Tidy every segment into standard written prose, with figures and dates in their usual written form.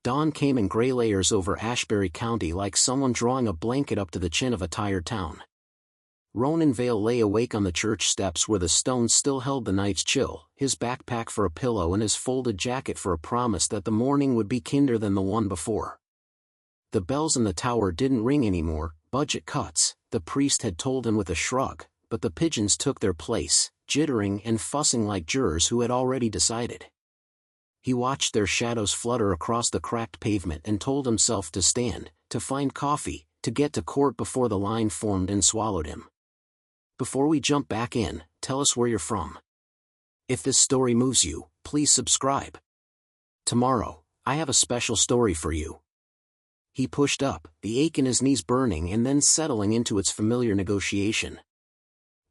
Dawn came in gray layers over Ashbury County like someone drawing a blanket up to the chin of a tired town. Ronan Vale lay awake on the church steps where the stones still held the night's chill, his backpack for a pillow and his folded jacket for a promise that the morning would be kinder than the one before. The bells in the tower didn't ring anymore, budget cuts, the priest had told him with a shrug, but the pigeons took their place, jittering and fussing like jurors who had already decided. He watched their shadows flutter across the cracked pavement and told himself to stand, to find coffee, to get to court before the line formed and swallowed him. Before we jump back in, tell us where you're from. If this story moves you, please subscribe. Tomorrow, I have a special story for you. He pushed up, the ache in his knees burning and then settling into its familiar negotiation.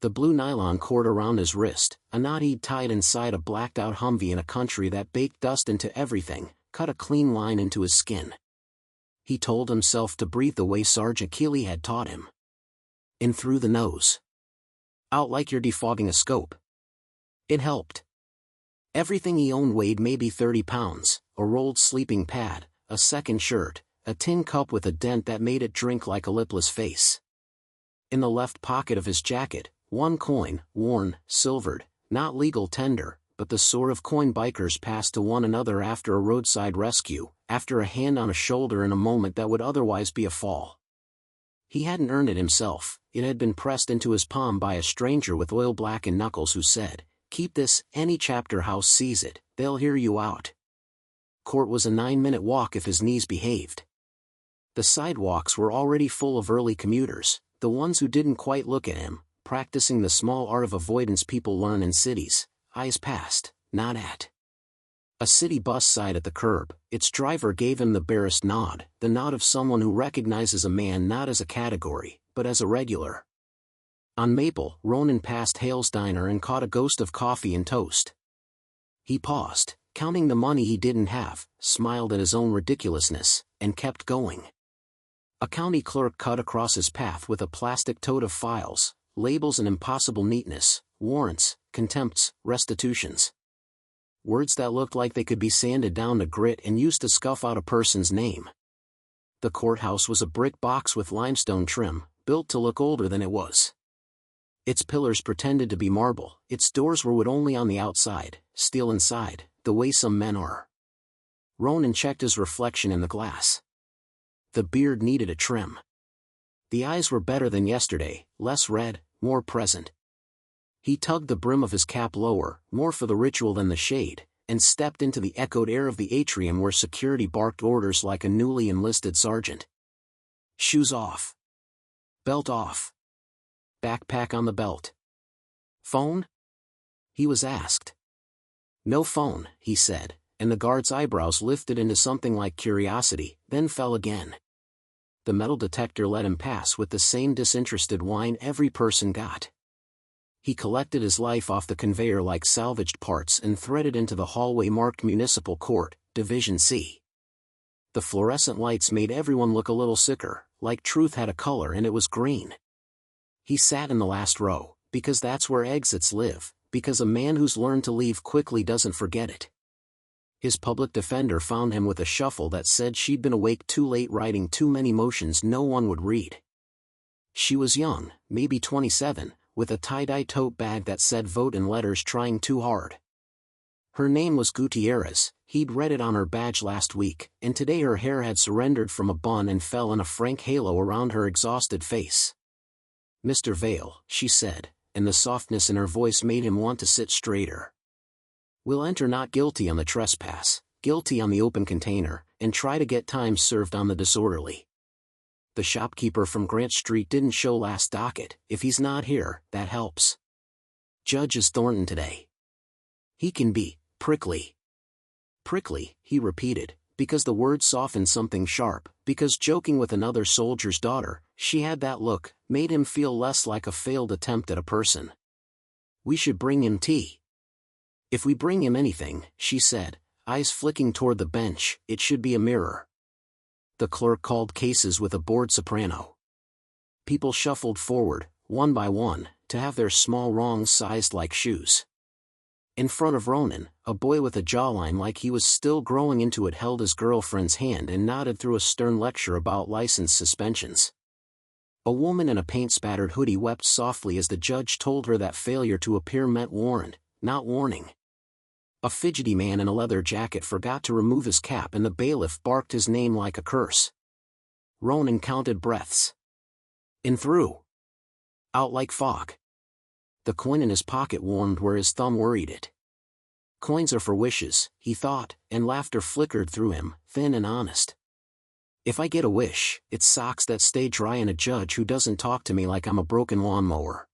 The blue nylon cord around his wrist, a knot he'd tied inside a blacked-out Humvee in a country that baked dust into everything, cut a clean line into his skin. He told himself to breathe the way Sergeant Keeley had taught him. In through the nose. Out like you're defogging a scope. It helped. Everything he owned weighed maybe 30 pounds, a rolled sleeping pad, a second shirt, a tin cup with a dent that made it drink like a lipless face. In the left pocket of his jacket, one coin, worn, silvered, not legal tender, but the sort of coin bikers pass to one another after a roadside rescue, after a hand on a shoulder in a moment that would otherwise be a fall. He hadn't earned it himself, it had been pressed into his palm by a stranger with oil-blackened knuckles who said, "Keep this, any chapter house sees it, they'll hear you out." Court was a 9-minute walk if his knees behaved. The sidewalks were already full of early commuters, the ones who didn't quite look at him, practicing the small art of avoidance people learn in cities, eyes past, not at. A city bus sighed at the curb, its driver gave him the barest nod, the nod of someone who recognizes a man not as a category, but as a regular. On Maple, Ronan passed Hale's Diner and caught a ghost of coffee and toast. He paused, counting the money he didn't have, smiled at his own ridiculousness, and kept going. A county clerk cut across his path with a plastic tote of files, labels and impossible neatness, warrants, contempts, restitutions. Words that looked like they could be sanded down to grit and used to scuff out a person's name. The courthouse was a brick box with limestone trim, built to look older than it was. Its pillars pretended to be marble, its doors were wood only on the outside, steel inside, the way some men are. Ronan checked his reflection in the glass. The beard needed a trim. The eyes were better than yesterday, less red, more present. He tugged the brim of his cap lower, more for the ritual than the shade, and stepped into the echoed air of the atrium where security barked orders like a newly enlisted sergeant. Shoes off. Belt off. Backpack on the belt. Phone? He was asked. No phone, he said, and the guard's eyebrows lifted into something like curiosity, then fell again. The metal detector let him pass with the same disinterested whine every person got. He collected his life off the conveyor like salvaged parts and threaded into the hallway marked Municipal Court, Division C. The fluorescent lights made everyone look a little sicker, like truth had a color and it was green. He sat in the last row, because that's where exits live, because a man who's learned to leave quickly doesn't forget it. His public defender found him with a shuffle that said she'd been awake too late writing too many motions no one would read. She was young, maybe 27, with a tie-dye tote bag that said vote in letters trying too hard. Her name was Gutierrez, he'd read it on her badge last week, and today her hair had surrendered from a bun and fell in a frank halo around her exhausted face. "Mr. Vale," she said, and the softness in her voice made him want to sit straighter. "We'll enter not guilty on the trespass, guilty on the open container, and try to get time served on the disorderly. The shopkeeper from Grant Street didn't show last docket. If he's not here, that helps. Judge is Thornton today. He can be prickly." Prickly, he repeated, because the word softened something sharp, because joking with another soldier's daughter, she had that look, made him feel less like a failed attempt at a person. "We should bring him tea." "If we bring him anything," she said, eyes flicking toward the bench, "it should be a mirror." The clerk called cases with a bored soprano. People shuffled forward, one by one, to have their small wrongs sized like shoes. In front of Ronan, a boy with a jawline like he was still growing into it held his girlfriend's hand and nodded through a stern lecture about license suspensions. A woman in a paint-spattered hoodie wept softly as the judge told her that failure to appear meant warrant, not warning. A fidgety man in a leather jacket forgot to remove his cap and the bailiff barked his name like a curse. Ronan counted breaths. In through. Out like fog. The coin in his pocket warmed where his thumb worried it. Coins are for wishes, he thought, and laughter flickered through him, thin and honest. If I get a wish, it's socks that stay dry and a judge who doesn't talk to me like I'm a broken lawnmower.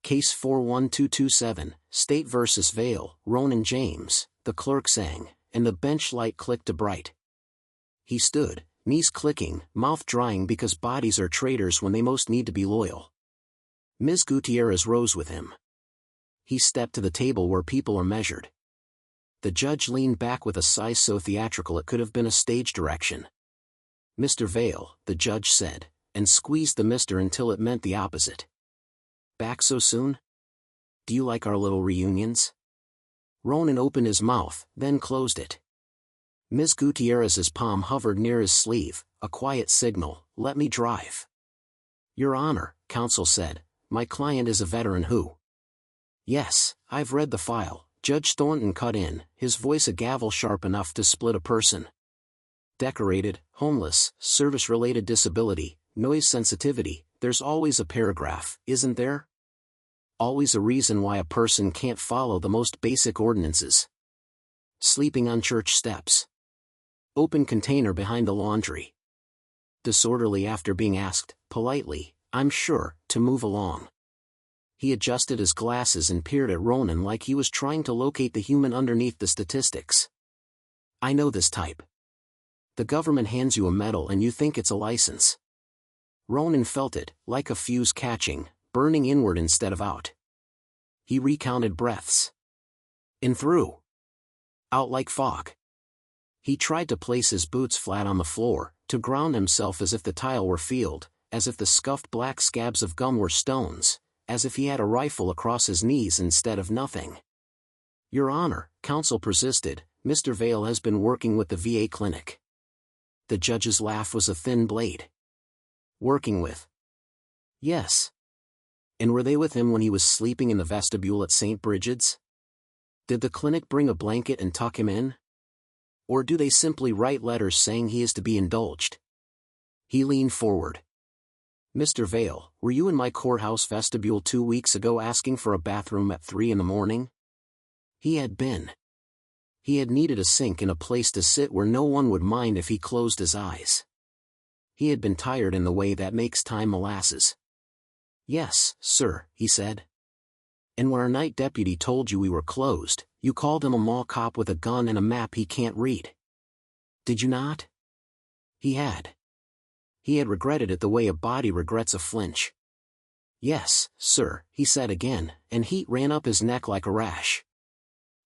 Case 41227, State vs. Vail, Ronan James, the clerk sang, and the bench light clicked to bright. He stood, knees clicking, mouth drying because bodies are traitors when they most need to be loyal. Ms. Gutierrez rose with him. He stepped to the table where people are measured. The judge leaned back with a sigh so theatrical it could have been a stage direction. Mr. Vail, the judge said, and squeezed the mister until it meant the opposite. Back so soon? Do you like our little reunions? Ronan opened his mouth, then closed it. Ms. Gutierrez's palm hovered near his sleeve, a quiet signal, let me drive. Your Honor, counsel said, my client is a veteran who... Yes, I've read the file, Judge Thornton cut in, his voice a gavel sharp enough to split a person. Decorated, homeless, service-related disability, noise sensitivity, there's always a paragraph, isn't there? Always a reason why a person can't follow the most basic ordinances. Sleeping on church steps. Open container behind the laundry. Disorderly after being asked, politely, I'm sure, to move along. He adjusted his glasses and peered at Ronan like he was trying to locate the human underneath the statistics. I know this type. The government hands you a medal and you think it's a license. Ronan felt it, like a fuse catching, burning inward instead of out. He recounted breaths. In through. Out like fog. He tried to place his boots flat on the floor, to ground himself as if the tile were field, as if the scuffed black scabs of gum were stones, as if he had a rifle across his knees instead of nothing. Your Honor, counsel persisted, Mr. Vail has been working with the VA clinic. The judge's laugh was a thin blade. Working with? Yes. And were they with him when he was sleeping in the vestibule at St. Brigid's? Did the clinic bring a blanket and tuck him in? Or do they simply write letters saying he is to be indulged? He leaned forward. Mr. Vail, were you in my courthouse vestibule 2 weeks ago asking for a bathroom at 3 a.m? He had been. He had needed a sink and a place to sit where no one would mind if he closed his eyes. He had been tired in the way that makes time molasses. Yes, sir, he said. And when our night deputy told you we were closed, you called him a mall cop with a gun and a map he can't read. Did you not? He had. He had regretted it the way a body regrets a flinch. Yes, sir, he said again, and heat ran up his neck like a rash.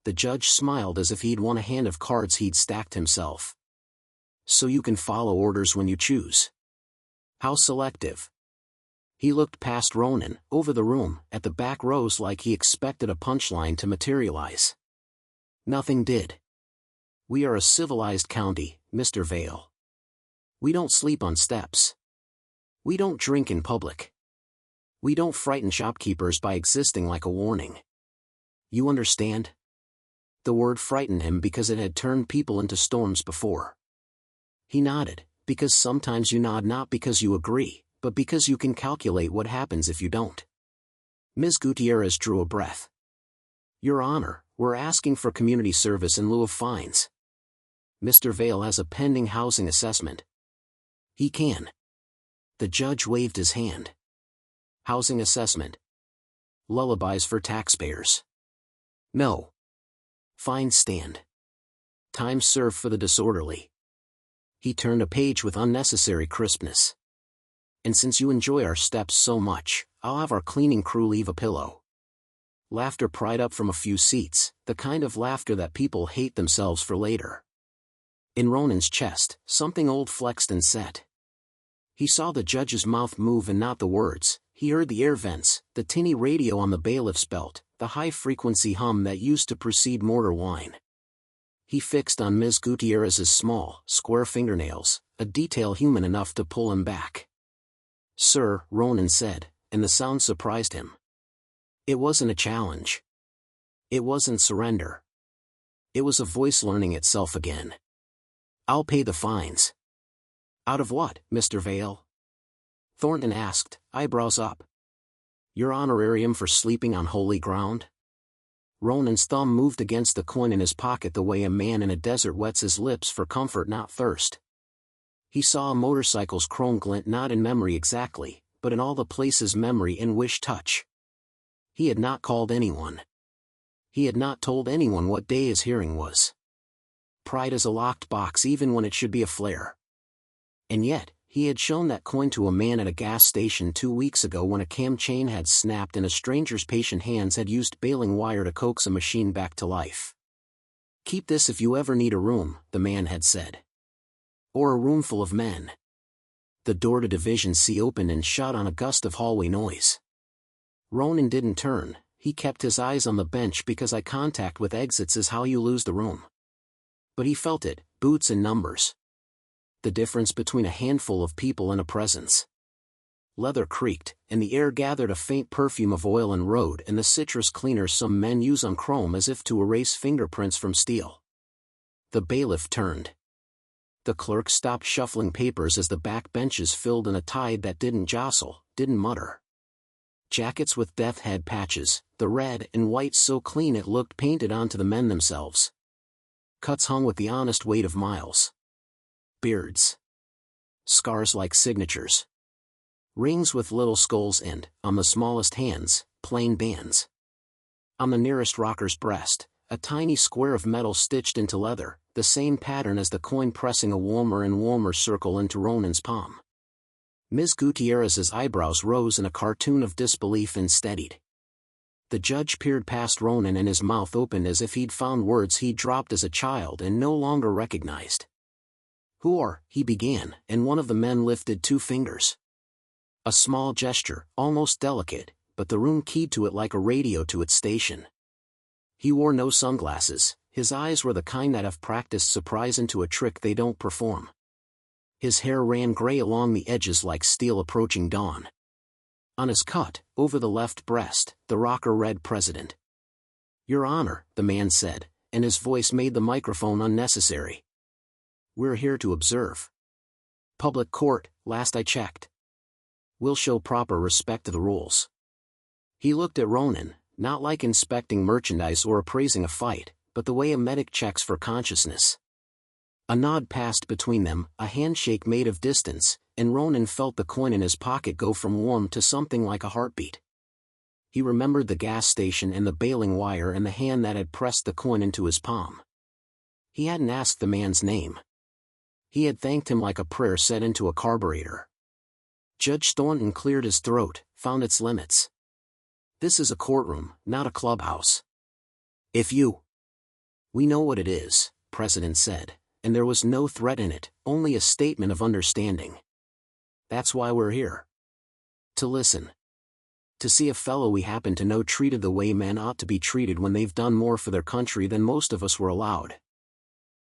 The judge smiled as if he'd won a hand of cards he'd stacked himself. So you can follow orders when you choose. How selective. He looked past Ronan, over the room, at the back rows like he expected a punchline to materialize. Nothing did. We are a civilized county, Mr. Vail. We don't sleep on steps. We don't drink in public. We don't frighten shopkeepers by existing like a warning. You understand? The word frightened him because it had turned people into storms before. He nodded, because sometimes you nod not because you agree, but because you can calculate what happens if you don't. Ms. Gutierrez drew a breath. Your Honor, we're asking for community service in lieu of fines. Mr. Vail has a pending housing assessment. He can. The judge waved his hand. Housing assessment. Lullabies for taxpayers. No. Fines stand. Time served for the disorderly. He turned a page with unnecessary crispness. And since you enjoy our steps so much, I'll have our cleaning crew leave a pillow. Laughter pried up from a few seats, the kind of laughter that people hate themselves for later. In Ronan's chest, something old flexed and set. He saw the judge's mouth move and not the words, he heard the air vents, the tinny radio on the bailiff's belt, the high-frequency hum that used to precede mortar wine. He fixed on Ms. Gutierrez's small, square fingernails, a detail human enough to pull him back. "Sir," Ronan said, and the sound surprised him. It wasn't a challenge. It wasn't surrender. It was a voice learning itself again. "I'll pay the fines." "Out of what, Mr. Vale?" Thornton asked, eyebrows up. "Your honorarium for sleeping on holy ground?" Ronan's thumb moved against the coin in his pocket the way a man in a desert wets his lips for comfort, not thirst. He saw a motorcycle's chrome glint not in memory exactly, but in all the places memory and wish touch. He had not called anyone. He had not told anyone what day his hearing was. Pride is a locked box even when it should be a flare. And yet, he had shown that coin to a man at a gas station 2 weeks ago when a cam chain had snapped and a stranger's patient hands had used baling wire to coax a machine back to life. "Keep this if you ever need a room," the man had said. "Or a room full of men." The door to Division C opened and shut on a gust of hallway noise. Ronan didn't turn, he kept his eyes on the bench because eye contact with exits is how you lose the room. But he felt it, boots and numbers. The difference between a handful of people and a presence. Leather creaked, and the air gathered a faint perfume of oil and road and the citrus cleaner some men use on chrome as if to erase fingerprints from steel. The bailiff turned. The clerk stopped shuffling papers as the back benches filled in a tide that didn't jostle, didn't mutter. Jackets with death head patches, the red and white so clean it looked painted onto the men themselves. Cuts hung with the honest weight of miles. Beards. Scars like signatures. Rings with little skulls and, on the smallest hands, plain bands. On the nearest rocker's breast, a tiny square of metal stitched into leather, the same pattern as the coin pressing a warmer and warmer circle into Ronan's palm. Ms. Gutierrez's eyebrows rose in a cartoon of disbelief and steadied. The judge peered past Ronan and his mouth opened as if he'd found words he'd dropped as a child and no longer recognized. "Who are," he began, and one of the men lifted 2 fingers. A small gesture, almost delicate, but the room keyed to it like a radio to its station. He wore no sunglasses, his eyes were the kind that have practiced surprise into a trick they don't perform. His hair ran gray along the edges like steel approaching dawn. On his cut, over the left breast, the rocker read President. "Your Honor," the man said, and his voice made the microphone unnecessary. "We're here to observe. Public court, last I checked. We'll show proper respect to the rules." He looked at Ronan, not like inspecting merchandise or appraising a fight, but the way a medic checks for consciousness. A nod passed between them, a handshake made of distance, and Ronan felt the coin in his pocket go from warm to something like a heartbeat. He remembered the gas station and the baling wire and the hand that had pressed the coin into his palm. He hadn't asked the man's name. He had thanked him like a prayer set into a carburetor. Judge Thornton cleared his throat, found its limits. "This is a courtroom, not a clubhouse. If you..." "We know what it is," President said, and there was no threat in it, only a statement of understanding. "That's why we're here. To listen. To see a fellow we happen to know treated the way men ought to be treated when they've done more for their country than most of us were allowed."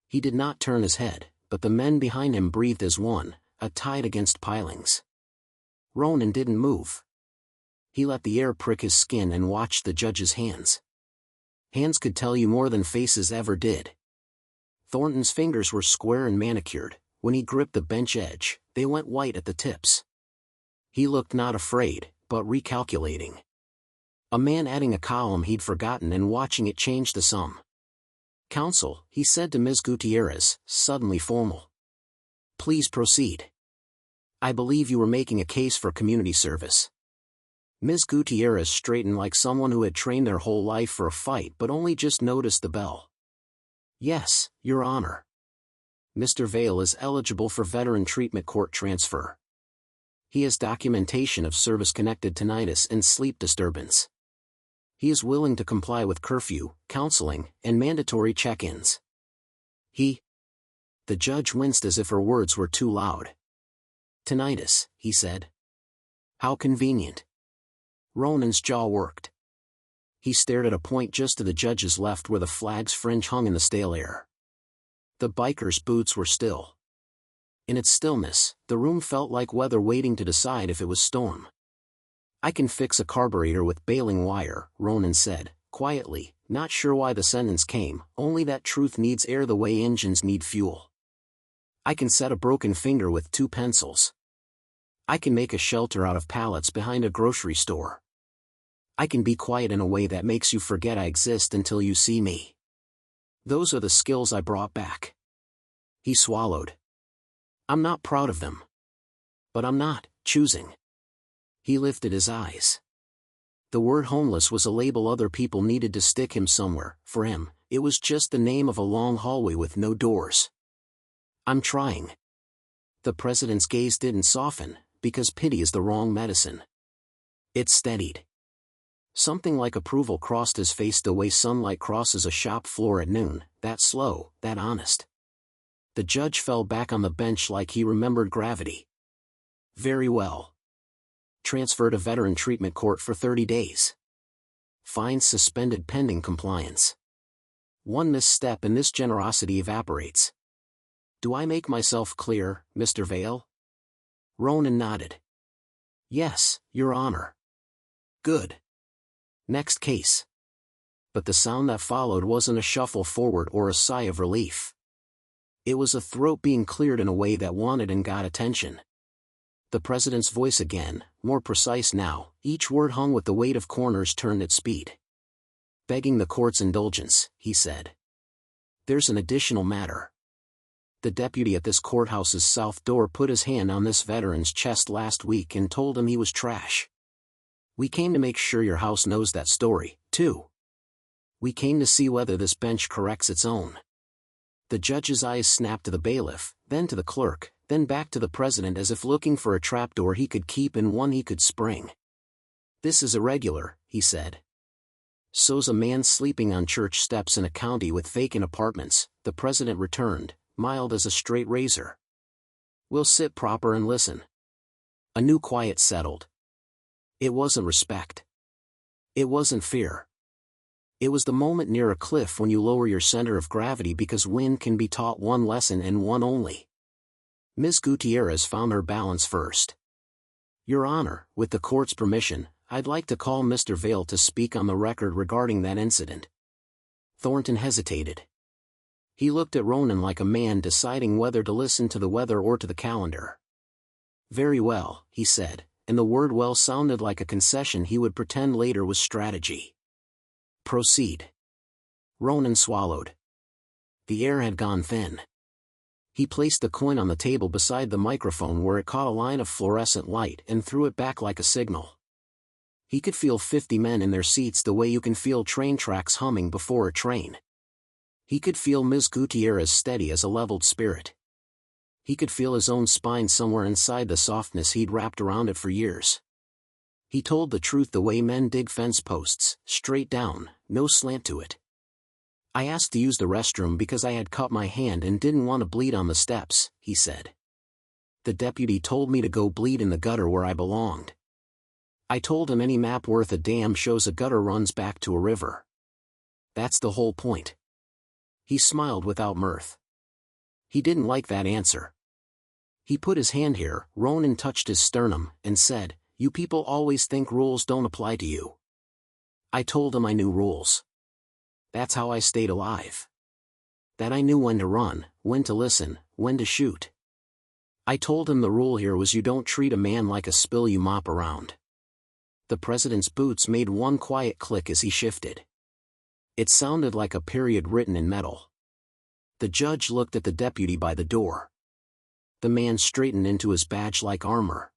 He did not turn his head, but the men behind him breathed as one, a tide against pilings. Ronan didn't move. He let the air prick his skin and watched the judge's hands. Hands could tell you more than faces ever did. Thornton's fingers were square and manicured. When he gripped the bench edge, they went white at the tips. He looked not afraid, but recalculating. A man adding a column he'd forgotten and watching it change the sum. "Counsel," he said to Ms. Gutierrez, suddenly formal. "Please proceed. I believe you were making a case for community service." Ms. Gutierrez straightened like someone who had trained their whole life for a fight but only just noticed the bell. "Yes, Your Honor. Mr. Vale is eligible for veteran treatment court transfer. He has documentation of service-connected tinnitus and sleep disturbance. He is willing to comply with curfew, counseling, and mandatory check-ins. He..." The judge winced as if her words were too loud. "Tinnitus," he said. "How convenient. Ronan's jaw worked. He stared at a point just to the judge's left where the flag's fringe hung in the stale air. The biker's boots were still. In its stillness, the room felt like weather waiting to decide if it was storm. "I can fix a carburetor with baling wire," Ronan said, quietly, not sure why the sentence came, only that truth needs air the way engines need fuel. "I can set a broken finger with 2 pencils. I can make a shelter out of pallets behind a grocery store. I can be quiet in a way that makes you forget I exist until you see me. Those are the skills I brought back." He swallowed. "I'm not proud of them. But I'm not choosing." He lifted his eyes. The word homeless was a label other people needed to stick him somewhere. For him, it was just the name of a long hallway with no doors. "I'm trying." The president's gaze didn't soften, because pity is the wrong medicine. It steadied. Something like approval crossed his face the way sunlight crosses a shop floor at noon, that slow, that honest. The judge fell back on the bench like he remembered gravity. "Very well. Transfer to veteran treatment court for 30 days. Fine suspended pending compliance. One misstep and this generosity evaporates. Do I make myself clear, Mr. Vale?" Ronan nodded. "Yes, Your Honor." "Good. Next case." But the sound that followed wasn't a shuffle forward or a sigh of relief. It was a throat being cleared in a way that wanted and got attention. The president's voice again, more precise now, each word hung with the weight of corners turned at speed. "Begging the court's indulgence," he said. "There's an additional matter. The deputy at this courthouse's south door put his hand on this veteran's chest last week and told him he was trash. We came to make sure your house knows that story, too. We came to see whether this bench corrects its own." The judge's eyes snapped to the bailiff, then to the clerk, then back to the president as if looking for a trapdoor he could keep and one he could spring. "This is irregular," he said. "So's a man sleeping on church steps in a county with vacant apartments," the president returned, mild as a straight razor. "We'll sit proper and listen." A new quiet settled. It wasn't respect. It wasn't fear. It was the moment near a cliff when you lower your center of gravity because wind can be taught one lesson and one only. Ms. Gutierrez found her balance first. "Your Honor, with the court's permission, I'd like to call Mr. Vale to speak on the record regarding that incident." Thornton hesitated. He looked at Ronan like a man deciding whether to listen to the weather or to the calendar. "Very well," he said, and the word well sounded like a concession he would pretend later was strategy. "Proceed." Ronan swallowed. The air had gone thin. He placed the coin on the table beside the microphone where it caught a line of fluorescent light and threw it back like a signal. He could feel 50 men in their seats the way you can feel train tracks humming before a train. He could feel Ms. Gutierrez steady as a leveled spirit. He could feel his own spine somewhere inside the softness he'd wrapped around it for years. He told the truth the way men dig fence posts, straight down, no slant to it. "I asked to use the restroom because I had cut my hand and didn't want to bleed on the steps," he said. "The deputy told me to go bleed in the gutter where I belonged. I told him any map worth a damn shows a gutter runs back to a river. That's the whole point." He smiled without mirth. He didn't like that answer. He put his hand here, Ronan touched his sternum, and said, "You people always think rules don't apply to you." I told him I knew rules. That's how I stayed alive. That I knew when to run, when to listen, when to shoot. I told him the rule here was you don't treat a man like a spill you mop around. The president's boots made one quiet click as he shifted. It sounded like a period written in metal. The judge looked at the deputy by the door. The man straightened into his badge-like armor.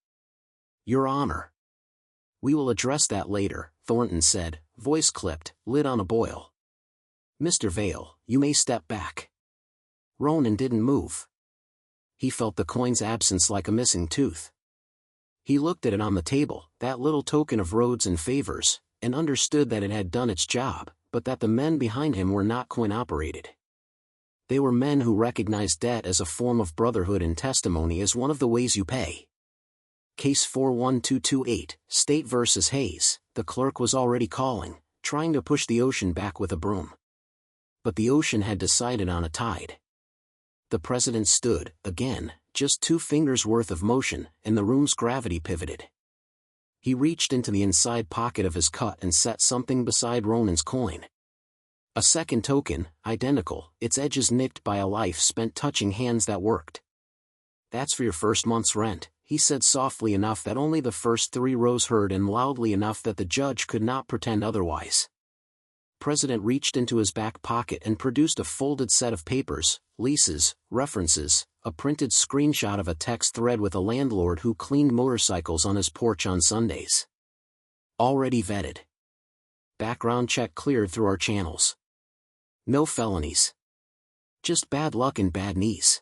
"Your Honor." "We will address that later," Thornton said, voice clipped, lid on a boil. "Mr. Vale, you may step back." Ronan didn't move. He felt the coin's absence like a missing tooth. He looked at it on the table, that little token of roads and favors, and understood that it had done its job, but that the men behind him were not coin-operated. They were men who recognized debt as a form of brotherhood and testimony as one of the ways you pay. Case 41228, State v. Hayes, The clerk was already calling, trying to push the ocean back with a broom. But the ocean had decided on a tide. The president stood, again, just 2 fingers worth of motion, and the room's gravity pivoted. He reached into the inside pocket of his coat and set something beside Ronan's coin. A second token, identical, its edges nicked by a life spent touching hands that worked. "That's for your first month's rent," he said softly enough that only the first 3 rows heard and loudly enough that the judge could not pretend otherwise. President reached into his back pocket and produced a folded set of papers, leases, references, a printed screenshot of a text thread with a landlord who cleaned motorcycles on his porch on Sundays. "Already vetted. Background check cleared through our channels. No felonies. Just bad luck and bad knees.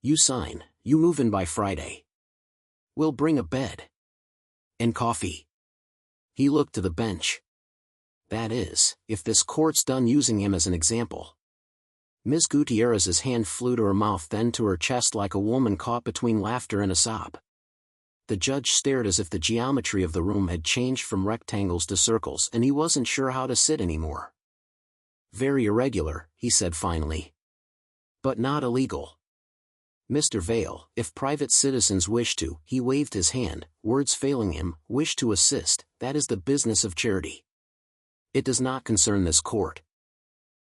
You sign, you move in by Friday. We'll bring a bed. And coffee." He looked to the bench. "That is, if this court's done using him as an example." Ms. Gutierrez's hand flew to her mouth, then to her chest like a woman caught between laughter and a sob. The judge stared as if the geometry of the room had changed from rectangles to circles and he wasn't sure how to sit anymore. "Very irregular," he said finally. "But not illegal. Mr. Vale, if private citizens wish to," he waved his hand, words failing him, "wish to assist, that is the business of charity. It does not concern this court."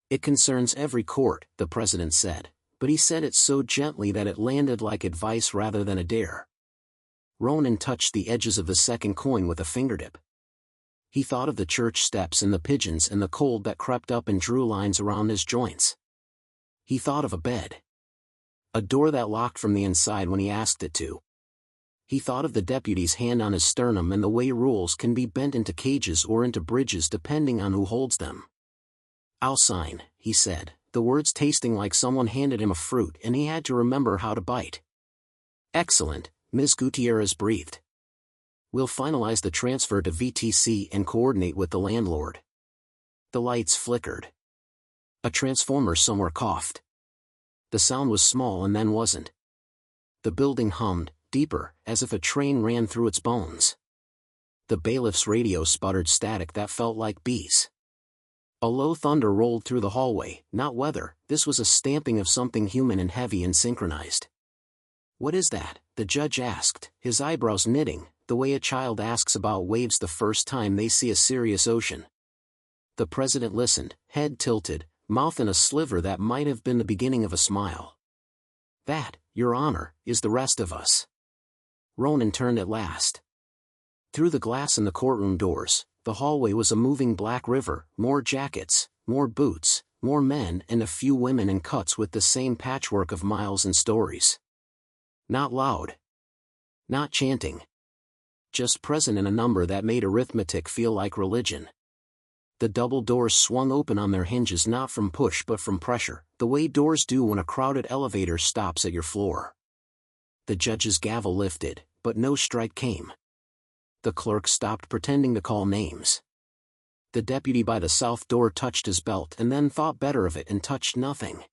"It concerns every court," the president said, but he said it so gently that it landed like advice rather than a dare. Ronan touched the edges of the second coin with a fingertip. He thought of the church steps and the pigeons and the cold that crept up and drew lines around his joints. He thought of a bed. A door that locked from the inside when he asked it to. He thought of the deputy's hand on his sternum and the way rules can be bent into cages or into bridges depending on who holds them. "I'll sign," he said, the words tasting like someone handed him a fruit and he had to remember how to bite. "Excellent," Ms. Gutierrez breathed. "We'll finalize the transfer to VTC and coordinate with the landlord." The lights flickered. A transformer somewhere coughed. The sound was small and then wasn't. The building hummed, deeper, as if a train ran through its bones. The bailiff's radio sputtered static that felt like bees. A low thunder rolled through the hallway, not weather, this was a stamping of something human and heavy and synchronized. "What is that?" the judge asked, his eyebrows knitting, the way a child asks about waves the first time they see a serious ocean. The president listened, head tilted, mouth in a sliver that might have been the beginning of a smile. "That, Your Honor, is the rest of us." Ronan turned at last. Through the glass in the courtroom doors, the hallway was a moving black river, more jackets, more boots, more men and a few women in cuts with the same patchwork of miles and stories. Not loud. Not chanting. Just present in a number that made arithmetic feel like religion. The double doors swung open on their hinges not from push but from pressure, the way doors do when a crowded elevator stops at your floor. The judge's gavel lifted, but no strike came. The clerk stopped pretending to call names. The deputy by the south door touched his belt and then thought better of it and touched nothing.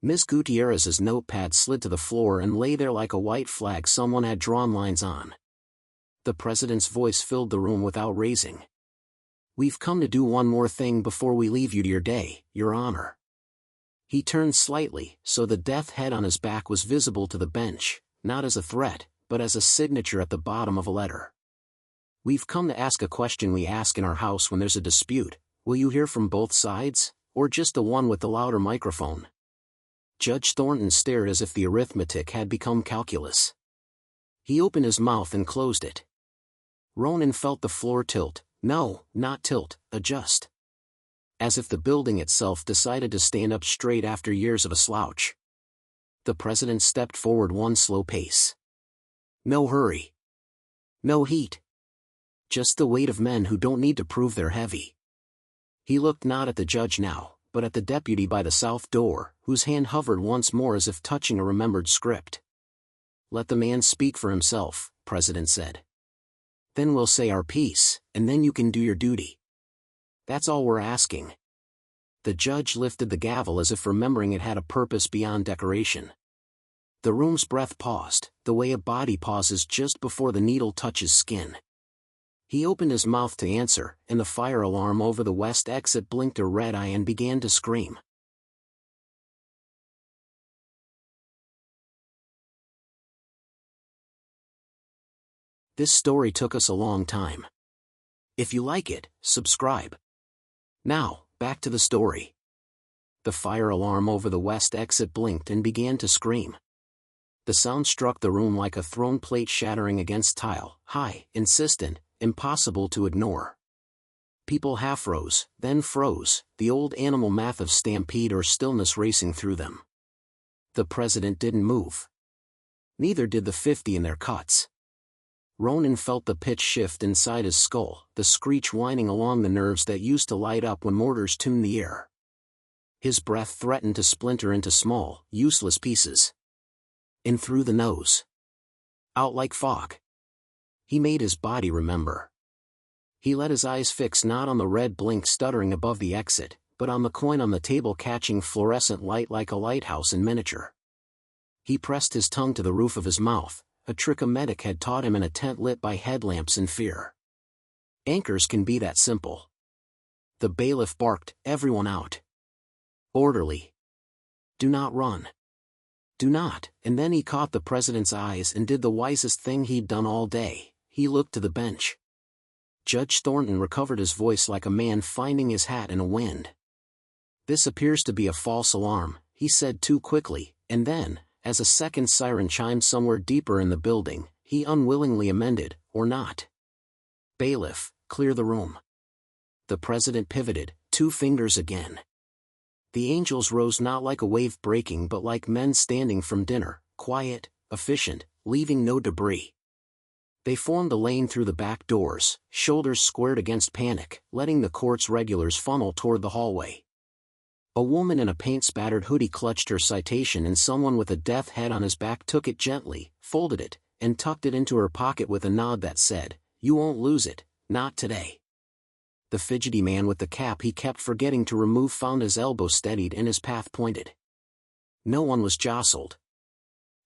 Ms. Gutierrez's notepad slid to the floor and lay there like a white flag someone had drawn lines on. The president's voice filled the room without raising. "We've come to do one more thing before we leave you to your day, Your Honor." He turned slightly, so the death head on his back was visible to the bench, not as a threat, but as a signature at the bottom of a letter. "We've come to ask a question we ask in our house when there's a dispute. Will you hear from both sides, or just the one with the louder microphone?" Judge Thornton stared as if the arithmetic had become calculus. He opened his mouth and closed it. Ronan felt the floor tilt, no, not tilt, adjust. As if the building itself decided to stand up straight after years of a slouch. The president stepped forward one slow pace. No hurry. No heat. Just the weight of men who don't need to prove they're heavy. He looked not at the judge now, but at the deputy by the south door, whose hand hovered once more as if touching a remembered script. "Let the man speak for himself," President said. "Then we'll say our piece, and then you can do your duty. That's all we're asking." The judge lifted the gavel as if remembering it had a purpose beyond decoration. The room's breath paused, the way a body pauses just before the needle touches skin. He opened his mouth to answer, and the fire alarm over the west exit blinked a red eye and began to scream. This story took us a long time. If you like it, subscribe. Now, back to the story. The fire alarm over the west exit blinked and began to scream. The sound struck the room like a thrown plate shattering against tile, high, insistent, impossible to ignore. People half rose, then froze, the old animal math of stampede or stillness racing through them. The president didn't move. Neither did the 50 in their cuts. Ronan felt the pitch shift inside his skull, the screech whining along the nerves that used to light up when mortars tuned the air. His breath threatened to splinter into small, useless pieces. In through the nose. Out like fog. He made his body remember. He let his eyes fix not on the red blink stuttering above the exit, but on the coin on the table catching fluorescent light like a lighthouse in miniature. He pressed his tongue to the roof of his mouth, a trick a medic had taught him in a tent lit by headlamps in fear. Anchors can be that simple. The bailiff barked, "Everyone out. Orderly. Do not run. Do not," and then he caught the president's eyes and did the wisest thing he'd done all day. He looked to the bench. Judge Thornton recovered his voice like a man finding his hat in a wind. "This appears to be a false alarm," he said too quickly, and then, as a second siren chimed somewhere deeper in the building, he unwillingly amended, "Or not. Bailiff, clear the room." The president pivoted, 2 fingers again. The angels rose not like a wave breaking but like men standing from dinner, quiet, efficient, leaving no debris. They formed a lane through the back doors, shoulders squared against panic, letting the court's regulars funnel toward the hallway. A woman in a paint-spattered hoodie clutched her citation and someone with a death head on his back took it gently, folded it, and tucked it into her pocket with a nod that said, "You won't lose it, not today." The fidgety man with the cap he kept forgetting to remove found his elbow steadied and his path pointed. No one was jostled.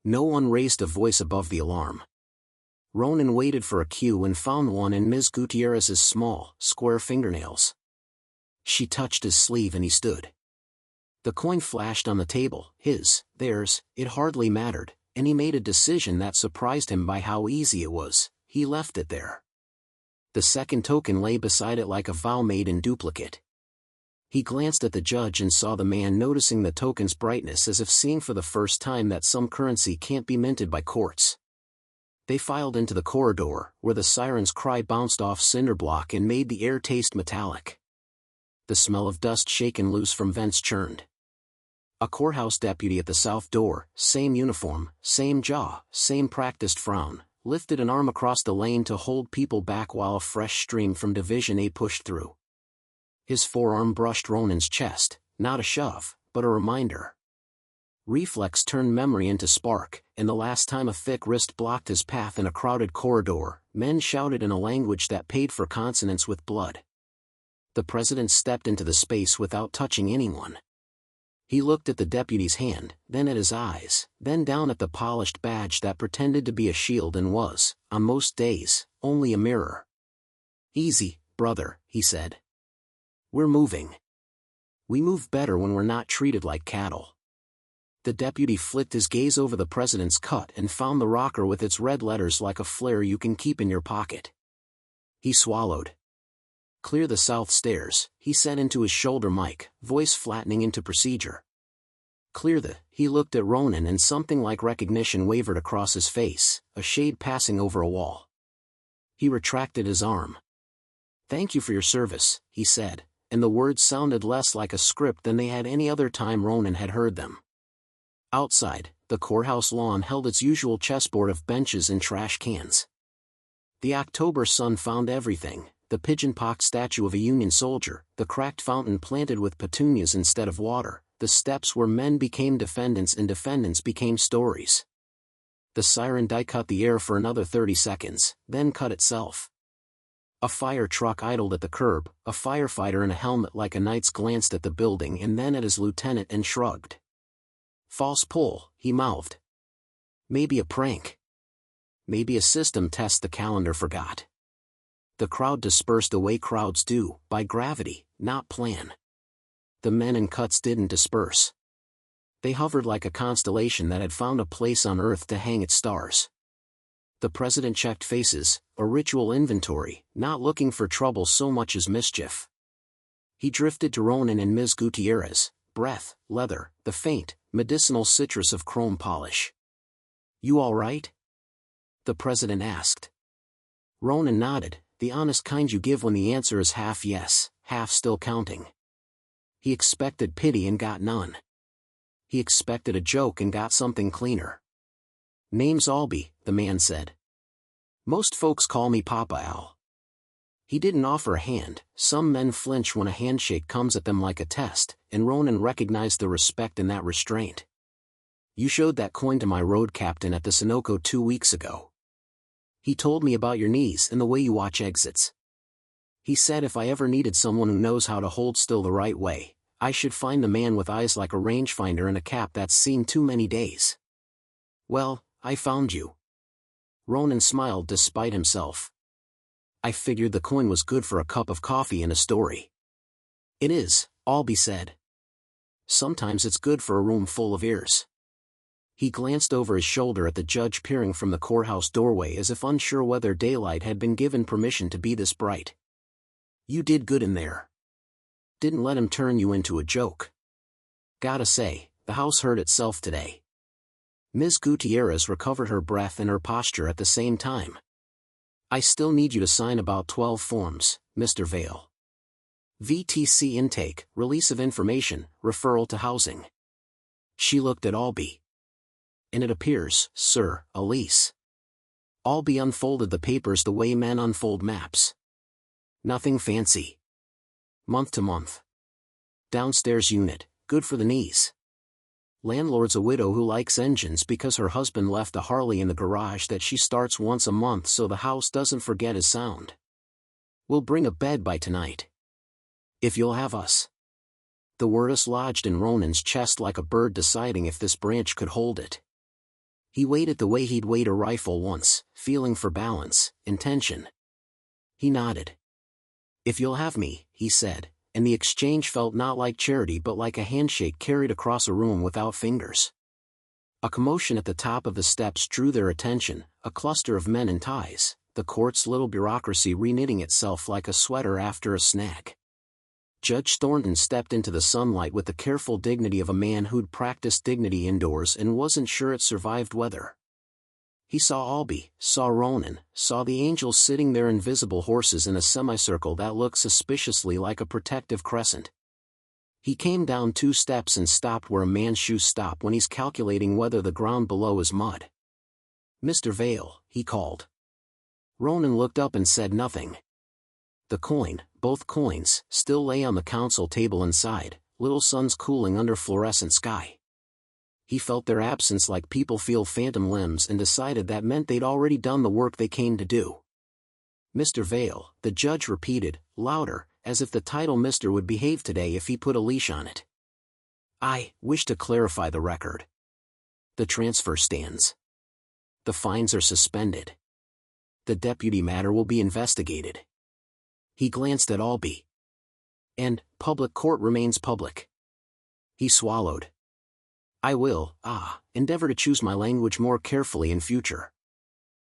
No one raised a voice above the alarm. Ronan waited for a cue and found one in Ms. Gutierrez's small, square fingernails. She touched his sleeve and he stood. The coin flashed on the table, his, theirs, it hardly mattered, and he made a decision that surprised him by how easy it was. He left it there. The second token lay beside it like a vow made in duplicate. He glanced at the judge and saw the man noticing the token's brightness as if seeing for the first time that some currency can't be minted by courts. They filed into the corridor, where the siren's cry bounced off cinderblock and made the air taste metallic. The smell of dust shaken loose from vents churned. A courthouse deputy at the south door, same uniform, same jaw, same practiced frown, lifted an arm across the lane to hold people back while a fresh stream from Division A pushed through. His forearm brushed Ronan's chest, not a shove, but a reminder. Reflex turned memory into spark, and the last time a thick wrist blocked his path in a crowded corridor, men shouted in a language that paid for consonants with blood. The president stepped into the space without touching anyone. He looked at the deputy's hand, then at his eyes, then down at the polished badge that pretended to be a shield and was, on most days, only a mirror. "Easy, brother," he said. "We're moving. We move better when we're not treated like cattle." The deputy flicked his gaze over the president's cut and found the rocker with its red letters like a flare you can keep in your pocket. He swallowed. "Clear the south stairs," he said into his shoulder mic, voice flattening into procedure. "Clear the..." He looked at Ronan and something like recognition wavered across his face, a shade passing over a wall. He retracted his arm. "Thank you for your service," he said, and the words sounded less like a script than they had any other time Ronan had heard them. Outside, the courthouse lawn held its usual chessboard of benches and trash cans. The October sun found everything: the pigeon-pocked statue of a Union soldier, the cracked fountain planted with petunias instead of water, the steps where men became defendants and defendants became stories. The siren die cut the air for another 30 seconds, then cut itself. A fire truck idled at the curb, a firefighter in a helmet like a knight's glanced at the building and then at his lieutenant and shrugged. "False pull," he mouthed. "Maybe a prank. Maybe a system test the calendar forgot." The crowd dispersed the way crowds do, by gravity, not plan. The men in cuts didn't disperse. They hovered like a constellation that had found a place on Earth to hang its stars. The president checked faces, a ritual inventory, not looking for trouble so much as mischief. He drifted to Ronan and Ms. Gutierrez, breath, leather, the faint, medicinal citrus of chrome polish. "You all right?" the president asked. Ronan nodded, the honest kind you give when the answer is half yes, half still counting. He expected pity and got none. He expected a joke and got something cleaner. "Name's Albee," the man said. "Most folks call me Papa Al." He didn't offer a hand. Some men flinch when a handshake comes at them like a test, and Ronan recognized the respect in that restraint. "You showed that coin to my road captain at the Sunoco 2 weeks ago. He told me about your knees and the way you watch exits. He said if I ever needed someone who knows how to hold still the right way, I should find the man with eyes like a rangefinder and a cap that's seen too many days. Well, I found you." Ronan smiled despite himself. "I figured the coin was good for a cup of coffee and a story." "It is," Albee said. "Sometimes it's good for a room full of ears." He glanced over his shoulder at the judge peering from the courthouse doorway as if unsure whether daylight had been given permission to be this bright. "You did good in there. Didn't let him turn you into a joke. Gotta say, the house hurt itself today." Ms. Gutierrez recovered her breath and her posture at the same time. "I still need you to sign about 12 forms, Mr. Vale. VTC intake, release of information, referral to housing." She looked at Albee. "And it appears, sir, a lease." Albee unfolded the papers the way men unfold maps. "Nothing fancy. Month to month. Downstairs unit, good for the knees. Landlord's a widow who likes engines because her husband left a Harley in the garage that she starts once a month so the house doesn't forget his sound. We'll bring a bed by tonight. If you'll have us." The word "us" lodged in Ronan's chest like a bird deciding if this branch could hold it. He weighed it the way he'd weighed a rifle once, feeling for balance, intention. He nodded. "If you'll have me," he said, and the exchange felt not like charity but like a handshake carried across a room without fingers. A commotion at the top of the steps drew their attention, a cluster of men in ties, the court's little bureaucracy reknitting itself like a sweater after a snag. Judge Thornton stepped into the sunlight with the careful dignity of a man who'd practiced dignity indoors and wasn't sure it survived weather. He saw Albee, saw Ronan, saw the angels sitting their invisible horses in a semicircle that looked suspiciously like a protective crescent. He came down 2 steps and stopped where a man's shoes stop when he's calculating whether the ground below is mud. "Mr. Vale," he called. Ronan looked up and said nothing. The coin, both coins, still lay on the council table inside, little suns cooling under fluorescent sky. He felt their absence like people feel phantom limbs and decided that meant they'd already done the work they came to do. "Mr. Vale," the judge repeated, louder, as if the title Mr. would behave today if he put a leash on it. "I wish to clarify the record. The transfer stands. The fines are suspended. The deputy matter will be investigated." He glanced at Albee. "And, public court remains public." He swallowed. "I will, endeavor to choose my language more carefully in future."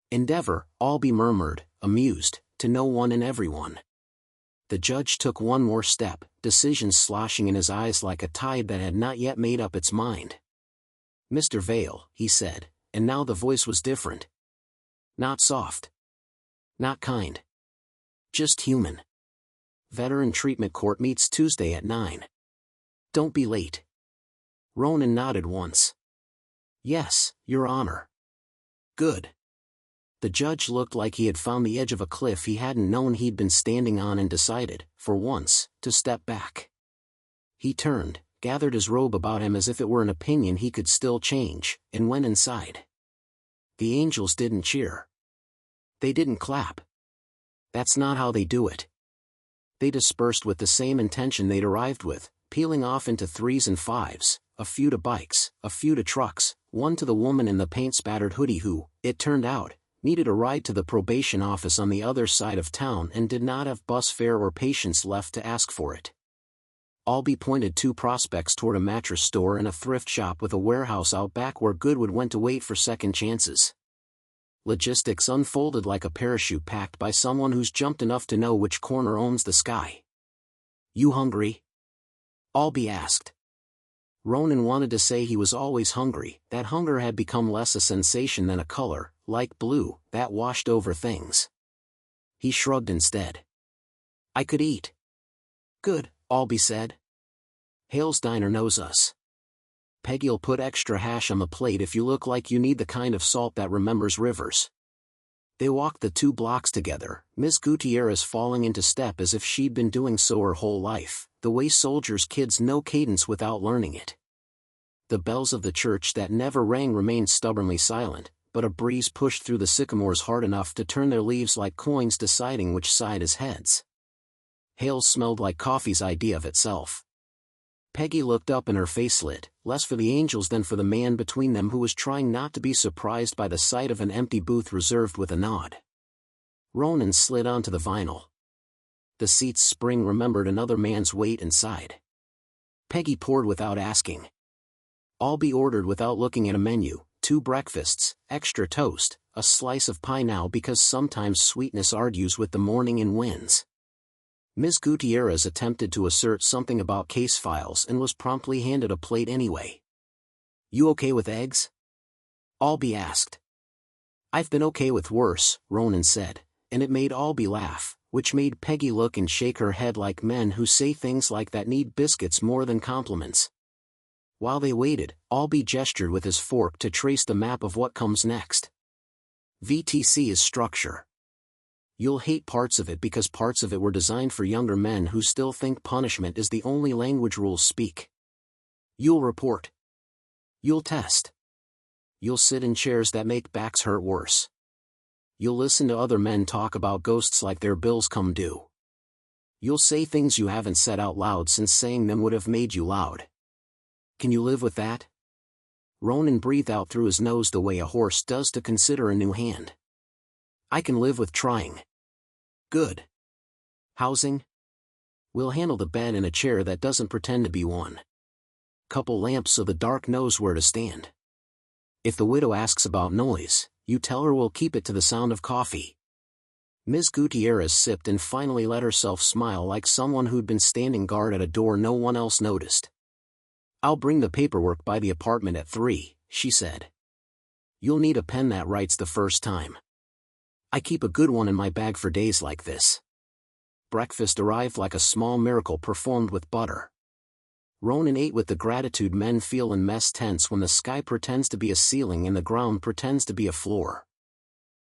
"Endeavor," Albee murmured, amused, "to know one and everyone." The judge took one more step, decision sloshing in his eyes like a tide that had not yet made up its mind. "Mr. Vale," he said, and now the voice was different. Not soft. Not kind. Just human. Veteran Treatment Court meets Tuesday at 9. Don't be late. Ronan nodded once. "Yes, Your Honor." "Good." The judge looked like he had found the edge of a cliff he hadn't known he'd been standing on and decided, for once, to step back. He turned, gathered his robe about him as if it were an opinion he could still change, and went inside. The angels didn't cheer. They didn't clap. That's not how they do it. They dispersed with the same intention they'd arrived with, peeling off into 3s and 5s, a few to bikes, a few to trucks, one to the woman in the paint-spattered hoodie who, it turned out, needed a ride to the probation office on the other side of town and did not have bus fare or patience left to ask for it. Albie pointed 2 prospects toward a mattress store and a thrift shop with a warehouse out back where Goodwood went to wait for second chances. Logistics unfolded like a parachute packed by someone who's jumped enough to know which corner owns the sky. "You hungry?" Albie asked. Ronan wanted to say he was always hungry. That hunger had become less a sensation than a color, like blue, that washed over things. He shrugged instead. "I could eat." "Good," Albie said. "Hale's Diner knows us. Peggy'll put extra hash on the plate if you look like you need the kind of salt that remembers rivers." They walked the 2 blocks together, Miss Gutierrez falling into step as if she'd been doing so her whole life, the way soldiers' kids know cadence without learning it. The bells of the church that never rang remained stubbornly silent, but a breeze pushed through the sycamores hard enough to turn their leaves like coins deciding which side is heads. Hale's smelled like coffee's idea of itself. Peggy looked up and her face lit, less for the angels than for the man between them who was trying not to be surprised by the sight of an empty booth reserved with a nod. Ronan slid onto the vinyl. The seat's spring remembered another man's weight and sighed. Peggy poured without asking. Albie ordered without looking at a menu, 2 breakfasts, extra toast, a slice of pie now because sometimes sweetness argues with the morning and wins. Ms. Gutierrez attempted to assert something about case files and was promptly handed a plate anyway. "You okay with eggs?" Albie asked. "I've been okay with worse," Ronan said, and it made Albie laugh, which made Peggy look and shake her head like men who say things like that need biscuits more than compliments. While they waited, Albie gestured with his fork to trace the map of what comes next. VTC is structure. You'll hate parts of it because parts of it were designed for younger men who still think punishment is the only language rules speak. You'll report. You'll test. You'll sit in chairs that make backs hurt worse. You'll listen to other men talk about ghosts like their bills come due. You'll say things you haven't said out loud since saying them would have made you loud. Can you live with that? Ronan breathed out through his nose the way a horse does to consider a new hand. I can live with trying. Good. Housing? We'll handle the bed and a chair that doesn't pretend to be one. Couple lamps so the dark knows where to stand. If the widow asks about noise, you tell her we'll keep it to the sound of coffee. Ms. Gutierrez sipped and finally let herself smile like someone who'd been standing guard at a door no one else noticed. I'll bring the paperwork by the apartment at 3, she said. You'll need a pen that writes the first time. I keep a good one in my bag for days like this. Breakfast arrived like a small miracle performed with butter. Ronan ate with the gratitude men feel in mess tents when the sky pretends to be a ceiling and the ground pretends to be a floor.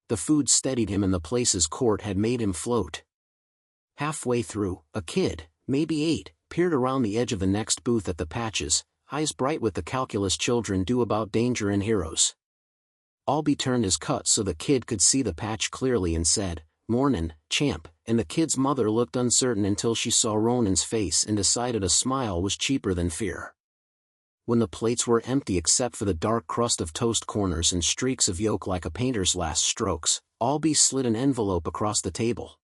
The food steadied him and the place's court had made him float. Halfway through, a kid, maybe 8, peered around the edge of the next booth at the patches, eyes bright with the calculus children do about danger and heroes. Albie turned his cut so the kid could see the patch clearly and said, "Mornin', champ," and the kid's mother looked uncertain until she saw Ronan's face and decided a smile was cheaper than fear. When the plates were empty except for the dark crust of toast corners and streaks of yolk like a painter's last strokes, Albie slid an envelope across the table.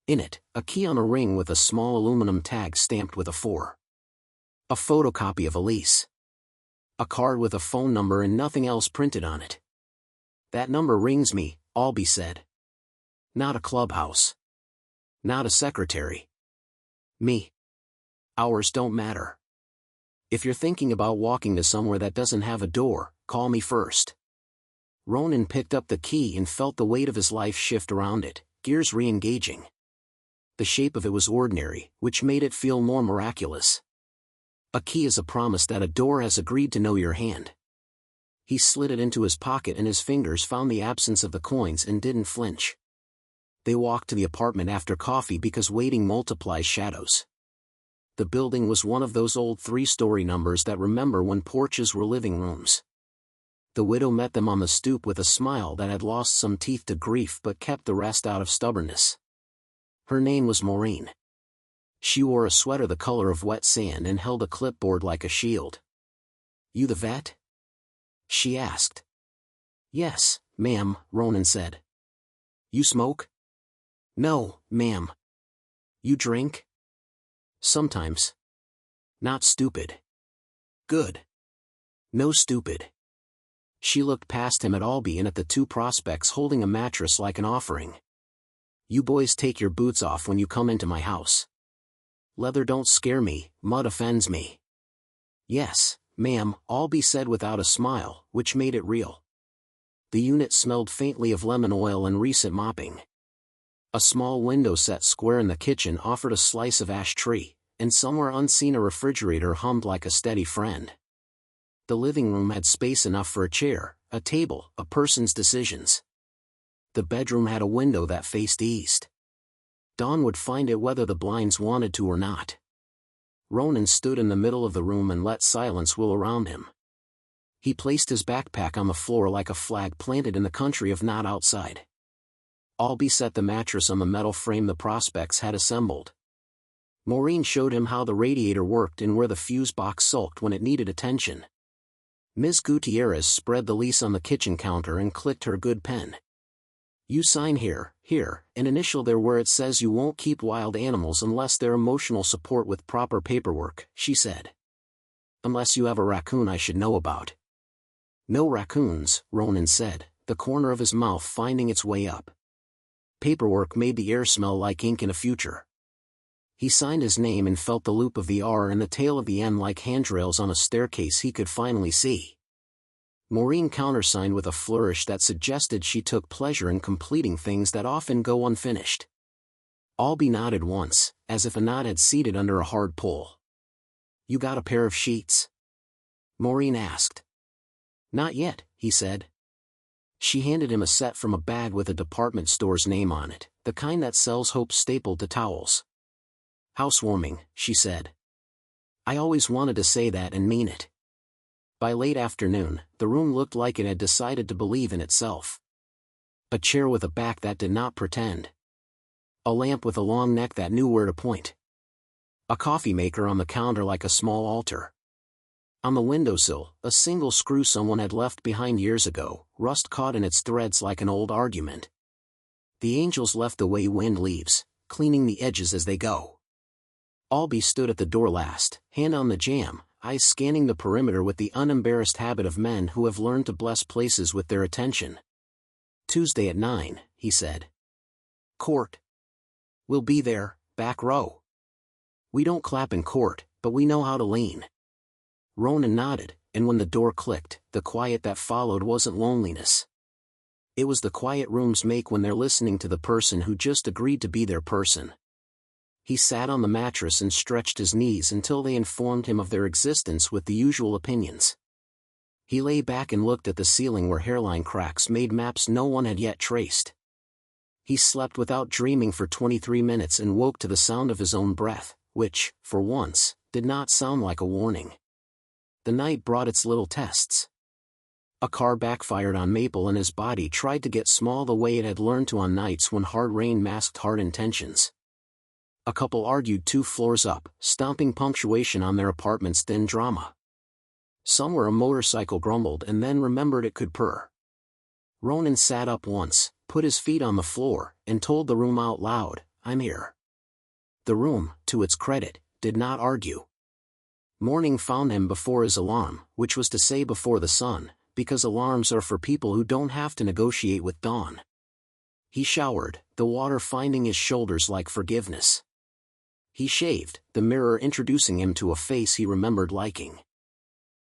In it, a key on a ring with a small aluminum tag stamped with a 4. A photocopy of a lease. A card with a phone number and nothing else printed on it. That number rings me, Albie said. Not a clubhouse. Not a secretary. Me. Hours don't matter. If you're thinking about walking to somewhere that doesn't have a door, call me first. Ronan picked up the key and felt the weight of his life shift around it, gears re-engaging. The shape of it was ordinary, which made it feel more miraculous. A key is a promise that a door has agreed to know your hand. He slid it into his pocket and his fingers found the absence of the coins and didn't flinch. They walked to the apartment after coffee because waiting multiplies shadows. The building was one of those old 3-story numbers that remember when porches were living rooms. The widow met them on the stoop with a smile that had lost some teeth to grief but kept the rest out of stubbornness. Her name was Maureen. She wore a sweater the color of wet sand and held a clipboard like a shield. You the vet? She asked. Yes, ma'am, Ronan said. You smoke? No, ma'am. You drink? Sometimes. Not stupid. Good. No stupid. She looked past him at Albie and at the two prospects holding a mattress like an offering. You boys take your boots off when you come into my house. Leather don't scare me, mud offends me. Yes, ma'am, Albie said without a smile, which made it real. The unit smelled faintly of lemon oil and recent mopping. A small window set square in the kitchen offered a slice of ash tree, and somewhere unseen a refrigerator hummed like a steady friend. The living room had space enough for a chair, a table, a person's decisions. The bedroom had a window that faced east. Dawn would find it whether the blinds wanted to or not. Ronan stood in the middle of the room and let silence will around him. He placed his backpack on the floor like a flag planted in the country of not outside. Albie set the mattress on the metal frame the prospects had assembled. Maureen showed him how the radiator worked and where the fuse box sulked when it needed attention. Ms. Gutierrez spread the lease on the kitchen counter and clicked her good pen. You sign here, and initial there where it says you won't keep wild animals unless they're emotional support with proper paperwork, she said. Unless you have a raccoon I should know about. No raccoons, Ronan said, the corner of his mouth finding its way up. Paperwork made the air smell like ink in a future. He signed his name and felt the loop of the R and the tail of the N like handrails on a staircase he could finally see. Maureen countersigned with a flourish that suggested she took pleasure in completing things that often go unfinished. Albie nodded once, as if a knot had seated under a hard pull. You got a pair of sheets? Maureen asked. Not yet, he said. She handed him a set from a bag with a department store's name on it, the kind that sells Hope stapled to towels. Housewarming, she said. I always wanted to say that and mean it. By late afternoon, the room looked like it had decided to believe in itself. A chair with a back that did not pretend. A lamp with a long neck that knew where to point. A coffee maker on the counter like a small altar. On the windowsill, a single screw someone had left behind years ago, rust caught in its threads like an old argument. The angels left the way wind leaves, cleaning the edges as they go. Albie stood at the door last, hand on the jamb, eyes scanning the perimeter with the unembarrassed habit of men who have learned to bless places with their attention. Tuesday at 9, he said. Court. We'll be there, back row. We don't clap in court, but we know how to lean. Ronan nodded, and when the door clicked, the quiet that followed wasn't loneliness. It was the quiet rooms make when they're listening to the person who just agreed to be their person. He sat on the mattress and stretched his knees until they informed him of their existence with the usual opinions. He lay back and looked at the ceiling where hairline cracks made maps no one had yet traced. He slept without dreaming for 23 minutes and woke to the sound of his own breath, which, for once, did not sound like a warning. The night brought its little tests. A car backfired on Maple and his body tried to get small the way it had learned to on nights when hard rain masked hard intentions. A couple argued 2 floors up, stomping punctuation on their apartment's thin drama. Somewhere a motorcycle grumbled and then remembered it could purr. Ronan sat up once, put his feet on the floor, and told the room out loud, I'm here. The room, to its credit, did not argue. Morning found him before his alarm, which was to say before the sun, because alarms are for people who don't have to negotiate with dawn. He showered, the water finding his shoulders like forgiveness. He shaved, the mirror introducing him to a face he remembered liking.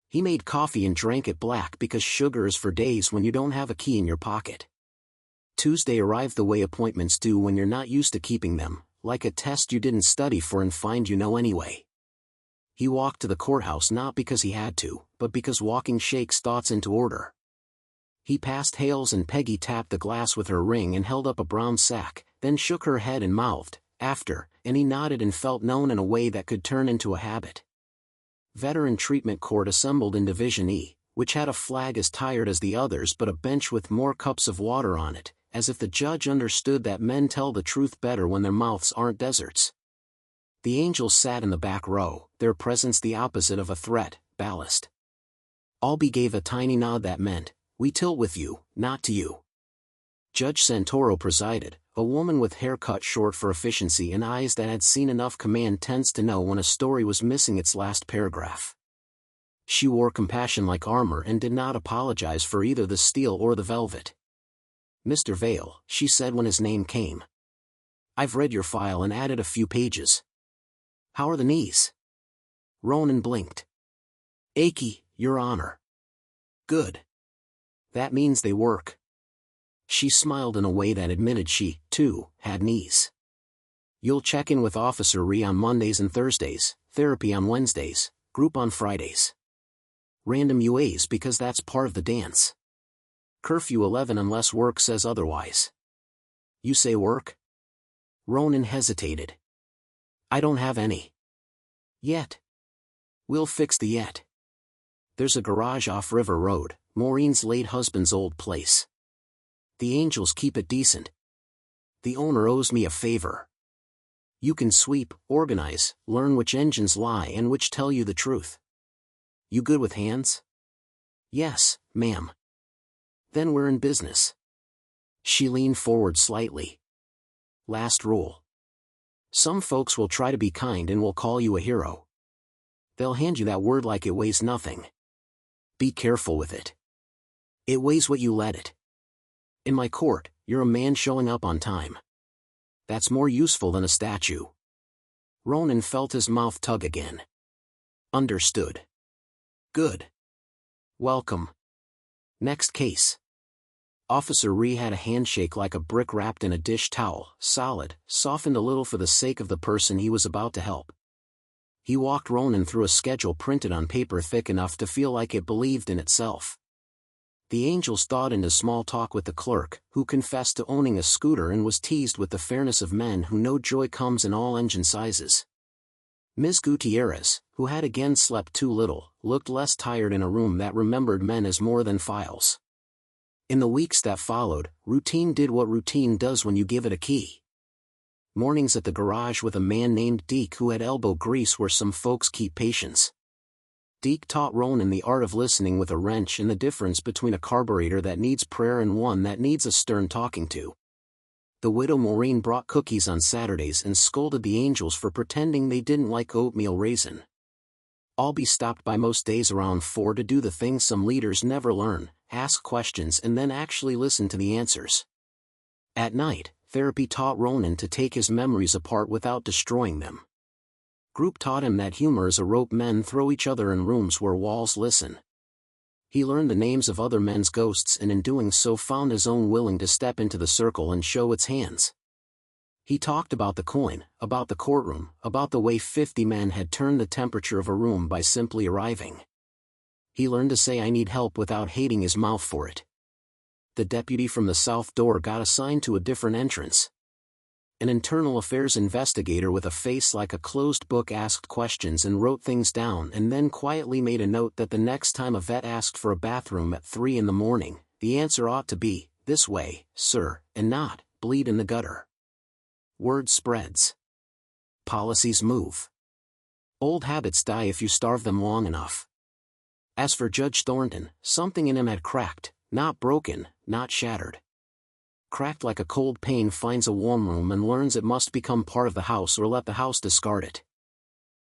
He made coffee and drank it black because sugar is for days when you don't have a key in your pocket. Tuesday arrived the way appointments do when you're not used to keeping them, like a test you didn't study for and find you know anyway. He walked to the courthouse not because he had to, but because walking shakes thoughts into order. He passed Hales and Peggy tapped the glass with her ring and held up a brown sack, then shook her head and mouthed, after, and he nodded and felt known in a way that could turn into a habit. Veteran Treatment Court assembled in Division E, which had a flag as tired as the others but a bench with more cups of water on it, as if the judge understood that men tell the truth better when their mouths aren't deserts. The angels sat in the back row, their presence the opposite of a threat, ballast. Albie gave a tiny nod that meant, We tilt with you, not to you. Judge Santoro presided, a woman with hair cut short for efficiency and eyes that had seen enough command tends to know when a story was missing its last paragraph. She wore compassion like armor and did not apologize for either the steel or the velvet. "Mr. Vale," she said when his name came. "I've read your file and added a few pages. How are the knees?" Ronan blinked. "Achy, Your Honor." "Good. That means they work." She smiled in a way that admitted she, too, had knees. "You'll check in with Officer Ree on Mondays and Thursdays, therapy on Wednesdays, group on Fridays. Random UAs because that's part of the dance. Curfew 11 unless work says otherwise." "You say work?" Ronan hesitated. "I don't have any. Yet." "We'll fix the yet. There's a garage off River Road, Maureen's late husband's old place. The Angels keep it decent. The owner owes me a favor. You can sweep, organize, learn which engines lie and which tell you the truth. You good with hands?" "Yes, ma'am." "Then we're in business." She leaned forward slightly. "Last rule. Some folks will try to be kind and will call you a hero. They'll hand you that word like it weighs nothing. Be careful with it. It weighs what you let it. In my court, you're a man showing up on time. That's more useful than a statue." Ronan felt his mouth tug again. "Understood." "Good. Welcome. Next case." Officer Ree had a handshake like a brick wrapped in a dish towel, solid, softened a little for the sake of the person he was about to help. He walked Ronan through a schedule printed on paper thick enough to feel like it believed in itself. The Angels thawed into small talk with the clerk, who confessed to owning a scooter and was teased with the fairness of men who know joy comes in all engine sizes. Ms. Gutierrez, who had again slept too little, looked less tired in a room that remembered men as more than files. In the weeks that followed, routine did what routine does when you give it a key. Mornings at the garage with a man named Deke who had elbow grease where some folks keep patience. Deke taught Ronan the art of listening with a wrench and the difference between a carburetor that needs prayer and one that needs a stern talking to. The widow Maureen brought cookies on Saturdays and scolded the Angels for pretending they didn't like oatmeal raisin. Albie stopped by most days around 4 to do the things some leaders never learn, ask questions and then actually listen to the answers. At night, therapy taught Ronan to take his memories apart without destroying them. Group taught him that humor is a rope men throw each other in rooms where walls listen. He learned the names of other men's ghosts and in doing so found his own willing to step into the circle and show its hands. He talked about the coin, about the courtroom, about the way 50 men had turned the temperature of a room by simply arriving. He learned to say "I need help" without hating his mouth for it. The deputy from the south door got assigned to a different entrance. An internal affairs investigator with a face like a closed book asked questions and wrote things down and then quietly made a note that the next time a vet asked for a bathroom at 3 in the morning, the answer ought to be, "This way, sir," and not, "Bleed in the gutter." Word spreads. Policies move. Old habits die if you starve them long enough. As for Judge Thornton, something in him had cracked, not broken, not shattered. Cracked like a cold pane finds a warm room and learns it must become part of the house or let the house discard it.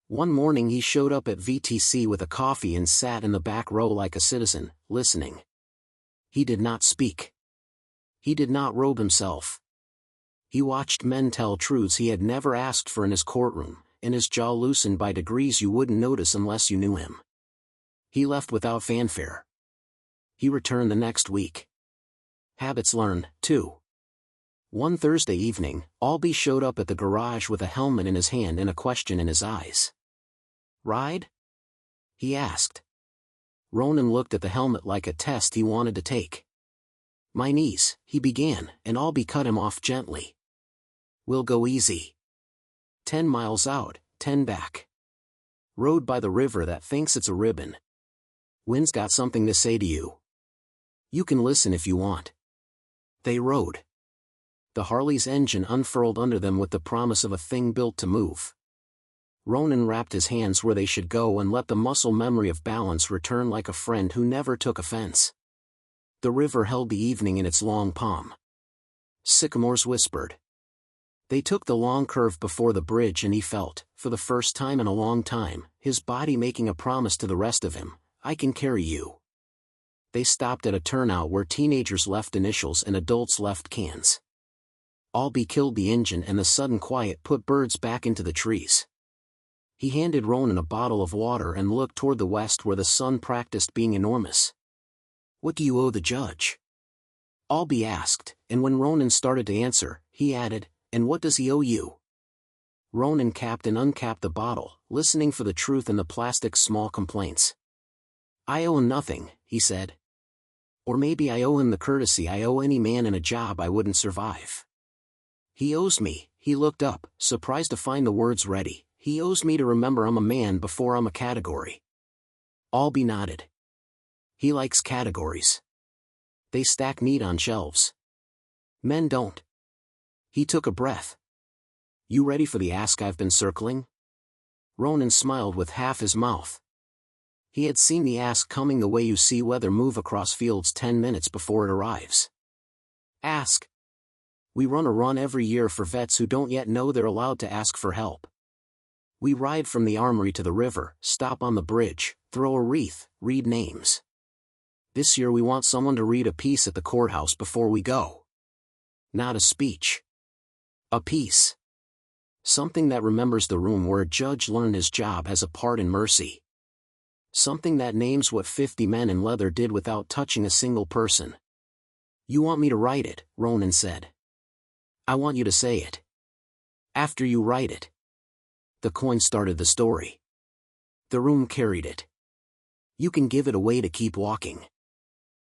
One morning he showed up at VTC with a coffee and sat in the back row like a citizen, listening. He did not speak. He did not robe himself. He watched men tell truths he had never asked for in his courtroom, and his jaw loosened by degrees you wouldn't notice unless you knew him. He left without fanfare. He returned the next week. Habits learned, too. One Thursday evening, Albie showed up at the garage with a helmet in his hand and a question in his eyes. "Ride?" he asked. Ronan looked at the helmet like a test he wanted to take. "My knees," he began, and Albie cut him off gently. "We'll go easy. 10 miles out, 10 back. Road by the river that thinks it's a ribbon. Wind's got something to say to you. You can listen if you want." They rode. The Harley's engine unfurled under them with the promise of a thing built to move. Ronan wrapped his hands where they should go and let the muscle memory of balance return like a friend who never took offense. The river held the evening in its long palm. Sycamores whispered. They took the long curve before the bridge and he felt, for the first time in a long time, his body making a promise to the rest of him, I can carry you. They stopped at a turnout where teenagers left initials and adults left cans. Albie killed the engine and the sudden quiet put birds back into the trees. He handed Ronan a bottle of water and looked toward the west where the sun practiced being enormous. What do you owe the judge? Albie asked, and when Ronan started to answer, he added, and what does he owe you? Ronan capped and uncapped the bottle, listening for the truth in the plastic's small complaints. I owe him nothing, he said. Or maybe I owe him the courtesy I owe any man in a job I wouldn't survive. He owes me, he looked up, surprised to find the words ready, he owes me to remember I'm a man before I'm a category. Albie nodded. He likes categories. They stack neat on shelves. Men don't. He took a breath. You ready for the ask I've been circling? Ronan smiled with half his mouth. He had seen the ask coming the way you see weather move across fields 10 minutes before it arrives. Ask. We run a run every year for vets who don't yet know they're allowed to ask for help. We ride from the armory to the river, stop on the bridge, throw a wreath, read names. This year we want someone to read a piece at the courthouse before we go. Not a speech. A piece. Something that remembers the room where a judge learned his job has a part in mercy. Something that names what 50 men in leather did without touching a single person. You want me to write it, Ronan said. I want you to say it. After you write it. The coin started the story. The room carried it. You can give it away to keep walking.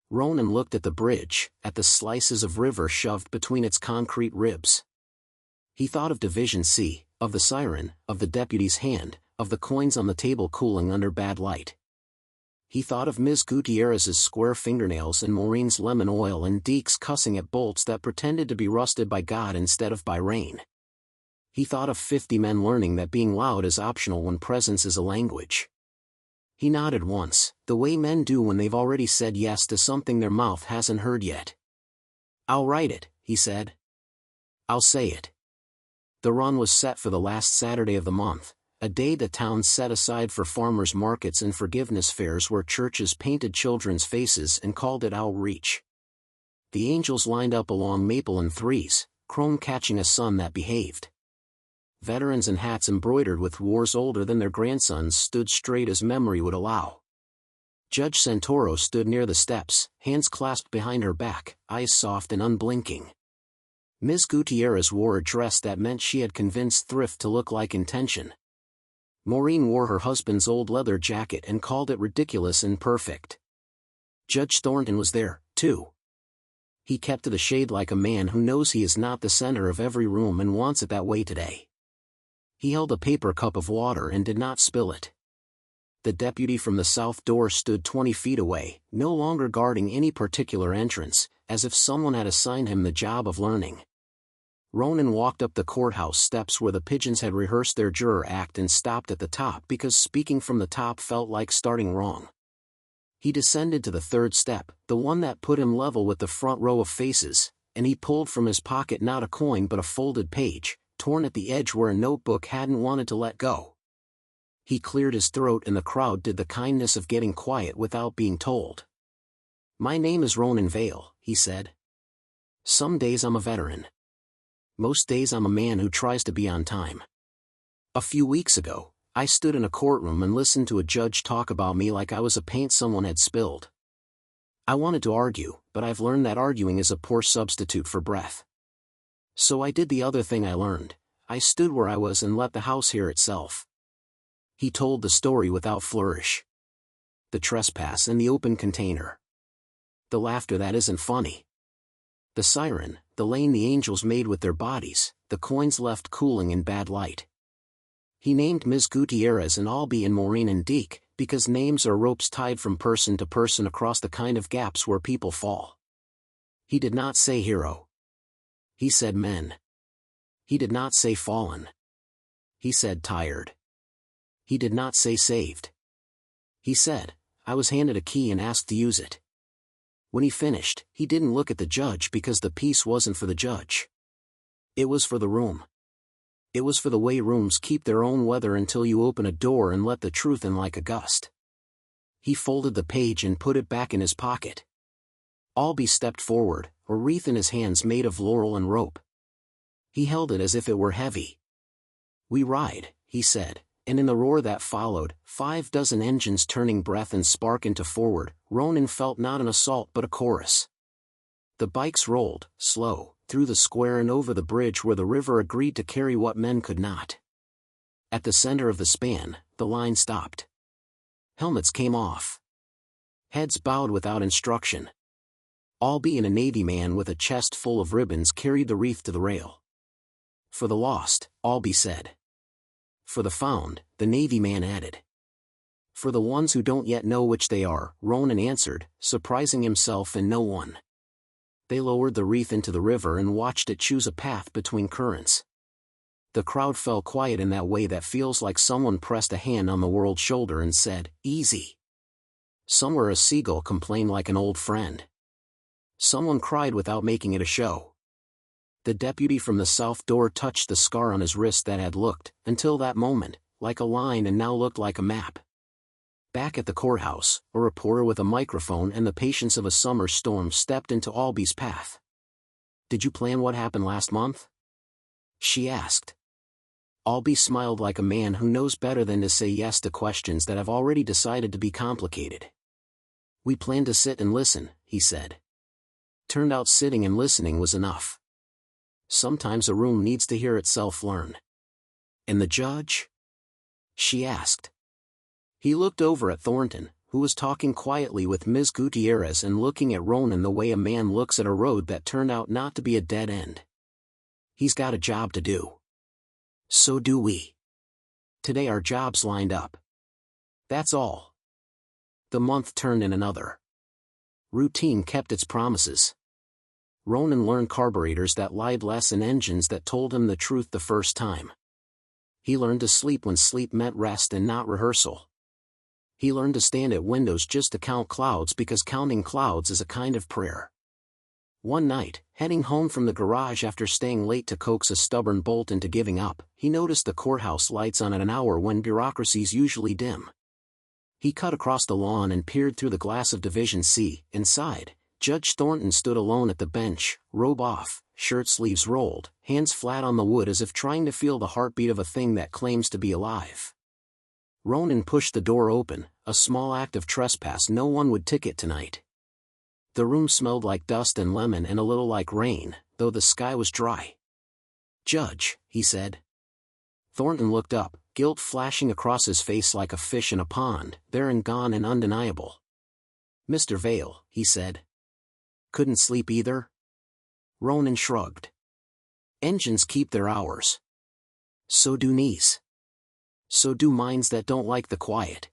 Ronan looked at the bridge, at the slices of river shoved between its concrete ribs. He thought of Division C, of the siren, of the deputy's hand, of the coins on the table cooling under bad light. He thought of Ms. Gutierrez's square fingernails and Maureen's lemon oil and Deke's cussing at bolts that pretended to be rusted by God instead of by rain. He thought of 50 men learning that being loud is optional when presence is a language. He nodded once, the way men do when they've already said yes to something their mouth hasn't heard yet. I'll write it, he said. I'll say it. The run was set for the last Saturday of the month, a day the town set aside for farmers' markets and forgiveness fairs where churches painted children's faces and called it Owl Reach. The angels lined up along Maple and Threes, Chrome catching a sun that behaved. Veterans in hats embroidered with wars older than their grandsons stood straight as memory would allow. Judge Santoro stood near the steps, hands clasped behind her back, eyes soft and unblinking. Ms. Gutierrez wore a dress that meant she had convinced thrift to look like intention. Maureen wore her husband's old leather jacket and called it ridiculous and perfect. Judge Thornton was there, too. He kept to the shade like a man who knows he is not the center of every room and wants it that way today. He held a paper cup of water and did not spill it. The deputy from the south door stood 20 feet away, no longer guarding any particular entrance, as if someone had assigned him the job of learning. Ronan walked up the courthouse steps where the pigeons had rehearsed their juror act and stopped at the top because speaking from the top felt like starting wrong. He descended to the third step, the one that put him level with the front row of faces, and he pulled from his pocket not a coin but a folded page, torn at the edge where a notebook hadn't wanted to let go. He cleared his throat and the crowd did the kindness of getting quiet without being told. My name is Ronan Vale, he said. Some days I'm a veteran. Most days I'm a man who tries to be on time. A few weeks ago, I stood in a courtroom and listened to a judge talk about me like I was a paint someone had spilled. I wanted to argue, but I've learned that arguing is a poor substitute for breath. So I did the other thing I learned. I stood where I was and let the house hear itself. He told the story without flourish. The trespass and the open container. The laughter that isn't funny. The siren, the lane the angels made with their bodies, the coins left cooling in bad light. He named Ms. Gutierrez and Albie and Maureen and Deke, because names are ropes tied from person to person across the kind of gaps where people fall. He did not say hero. He said men. He did not say fallen. He said tired. He did not say saved. He said, I was handed a key and asked to use it. When he finished, he didn't look at the judge because the piece wasn't for the judge. It was for the room. It was for the way rooms keep their own weather until you open a door and let the truth in like a gust. He folded the page and put it back in his pocket. Albie stepped forward, a wreath in his hands made of laurel and rope. He held it as if it were heavy. "We ride," he said, and in the roar that followed, 6 engines turning breath and spark into forward, Ronan felt not an assault but a chorus. The bikes rolled, slow, through the square and over the bridge where the river agreed to carry what men could not. At the center of the span, the line stopped. Helmets came off. Heads bowed without instruction. Albie and a Navy man with a chest full of ribbons carried the wreath to the rail. "For the lost," Albie said. "For the found," the Navy man added. "For the ones who don't yet know which they are," Ronan answered, surprising himself and no one. They lowered the wreath into the river and watched it choose a path between currents. The crowd fell quiet in that way that feels like someone pressed a hand on the world's shoulder and said, "Easy." Somewhere a seagull complained like an old friend. Someone cried without making it a show. The deputy from the south door touched the scar on his wrist that had looked, until that moment, like a line and now looked like a map. Back at the courthouse, a reporter with a microphone and the patience of a summer storm stepped into Albie's path. "Did you plan what happened last month?" she asked. Albie smiled like a man who knows better than to say yes to questions that have already decided to be complicated. "We planned to sit and listen," he said. Turned out sitting and listening was enough. Sometimes a room needs to hear itself learn. "And the judge?" she asked. He looked over at Thornton, who was talking quietly with Ms. Gutierrez and looking at Ronan the way a man looks at a road that turned out not to be a dead end. "He's got a job to do. So do we. Today our jobs lined up. That's all." The month turned in another. Routine kept its promises. Ronan learned carburetors that lied less and engines that told him the truth the first time. He learned to sleep when sleep meant rest and not rehearsal. He learned to stand at windows just to count clouds because counting clouds is a kind of prayer. One night, heading home from the garage after staying late to coax a stubborn bolt into giving up, he noticed the courthouse lights on at an hour when bureaucracies usually dim. He cut across the lawn and peered through the glass of Division C. Inside, Judge Thornton stood alone at the bench, robe off, shirt sleeves rolled, hands flat on the wood as if trying to feel the heartbeat of a thing that claims to be alive. Ronan pushed the door open, a small act of trespass no one would ticket tonight. The room smelled like dust and lemon and a little like rain, though the sky was dry. "Judge," he said. Thornton looked up, guilt flashing across his face like a fish in a pond, there and gone and undeniable. "Mr. Vale," he said. "Couldn't sleep either?" Ronan shrugged. "Engines keep their hours. So do knees. So do minds that don't like the quiet."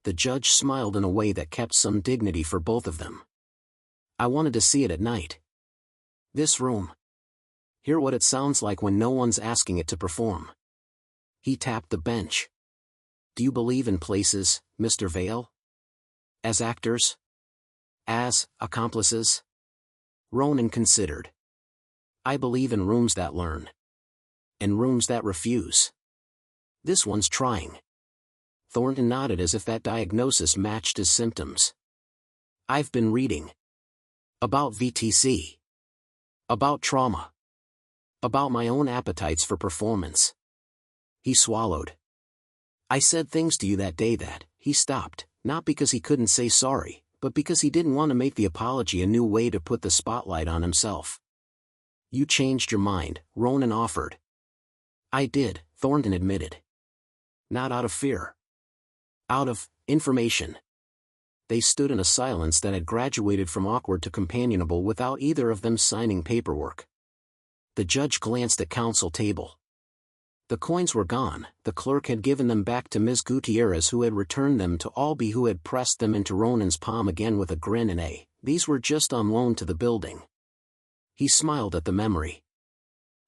The judge smiled in a way that kept some dignity for both of them. "I wanted to see it at night. This room. Hear what it sounds like when no one's asking it to perform." He tapped the bench. "Do you believe in places, Mr. Vale? As actors? As accomplices?" Ronan considered. "I believe in rooms that learn. And rooms that refuse. This one's trying." Thornton nodded as if that diagnosis matched his symptoms. "I've been reading. About VTC. About trauma. About my own appetites for performance." He swallowed. "I said things to you that day that," he stopped, not because he couldn't say sorry, but because he didn't want to make the apology a new way to put the spotlight on himself. "You changed your mind," Ronan offered. "I did," Thornton admitted. "Not out of fear. Out of information." They stood in a silence that had graduated from awkward to companionable without either of them signing paperwork. The judge glanced at counsel table. The coins were gone. The clerk had given them back to Ms. Gutierrez, who had returned them to Albie, who had pressed them into Ronan's palm again with a grin, and these were just on loan to the building. He smiled at the memory.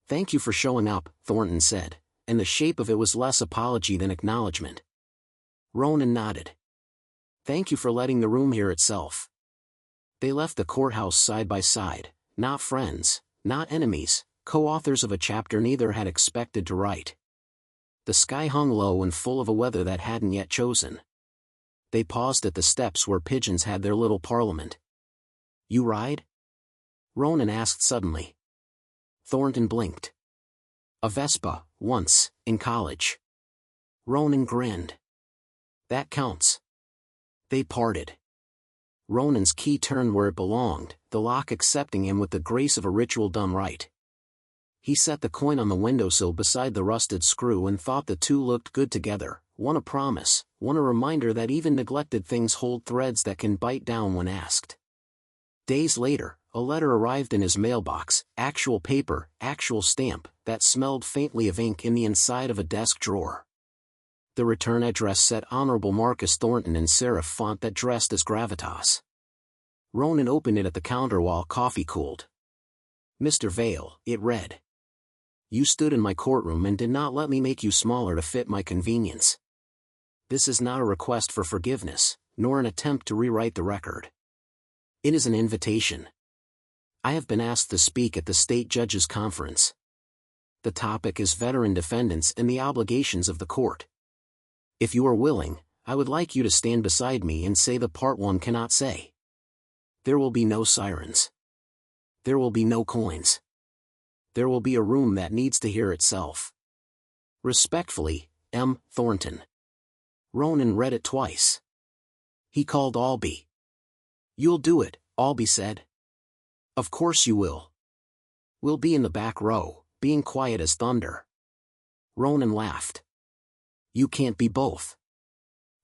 "Thank you for showing up," Thornton said, and the shape of it was less apology than acknowledgement. Ronan nodded. "Thank you for letting the room hear itself." They left the courthouse side by side, not friends, not enemies, co-authors of a chapter neither had expected to write. The sky hung low and full of a weather that hadn't yet chosen. They paused at the steps where pigeons had their little parliament. "You ride?" Ronan asked suddenly. Thornton blinked. "A Vespa, once, in college." Ronan grinned. "That counts." They parted. Ronan's key turned where it belonged, the lock accepting him with the grace of a ritual done right. He set the coin on the windowsill beside the rusted screw and thought the two looked good together, one a promise, one a reminder that even neglected things hold threads that can bite down when asked. Days later, a letter arrived in his mailbox, actual paper, actual stamp, that smelled faintly of ink in the inside of a desk drawer. The return address said Honorable Marcus Thornton in serif font that dressed as gravitas. Ronan opened it at the counter while coffee cooled. "Mr. Vale," it read. "You stood in my courtroom and did not let me make you smaller to fit my convenience. This is not a request for forgiveness, nor an attempt to rewrite the record. It is an invitation. I have been asked to speak at the state judges' conference. The topic is veteran defendants and the obligations of the court. If you are willing, I would like you to stand beside me and say the part one cannot say. There will be no sirens. There will be no coins. There will be a room that needs to hear itself. Respectfully, M. Thornton." Ronan read it twice. He called Albee. "You'll do it," Albee said. "Of course you will. We'll be in the back row, being quiet as thunder." Ronan laughed. "You can't be both."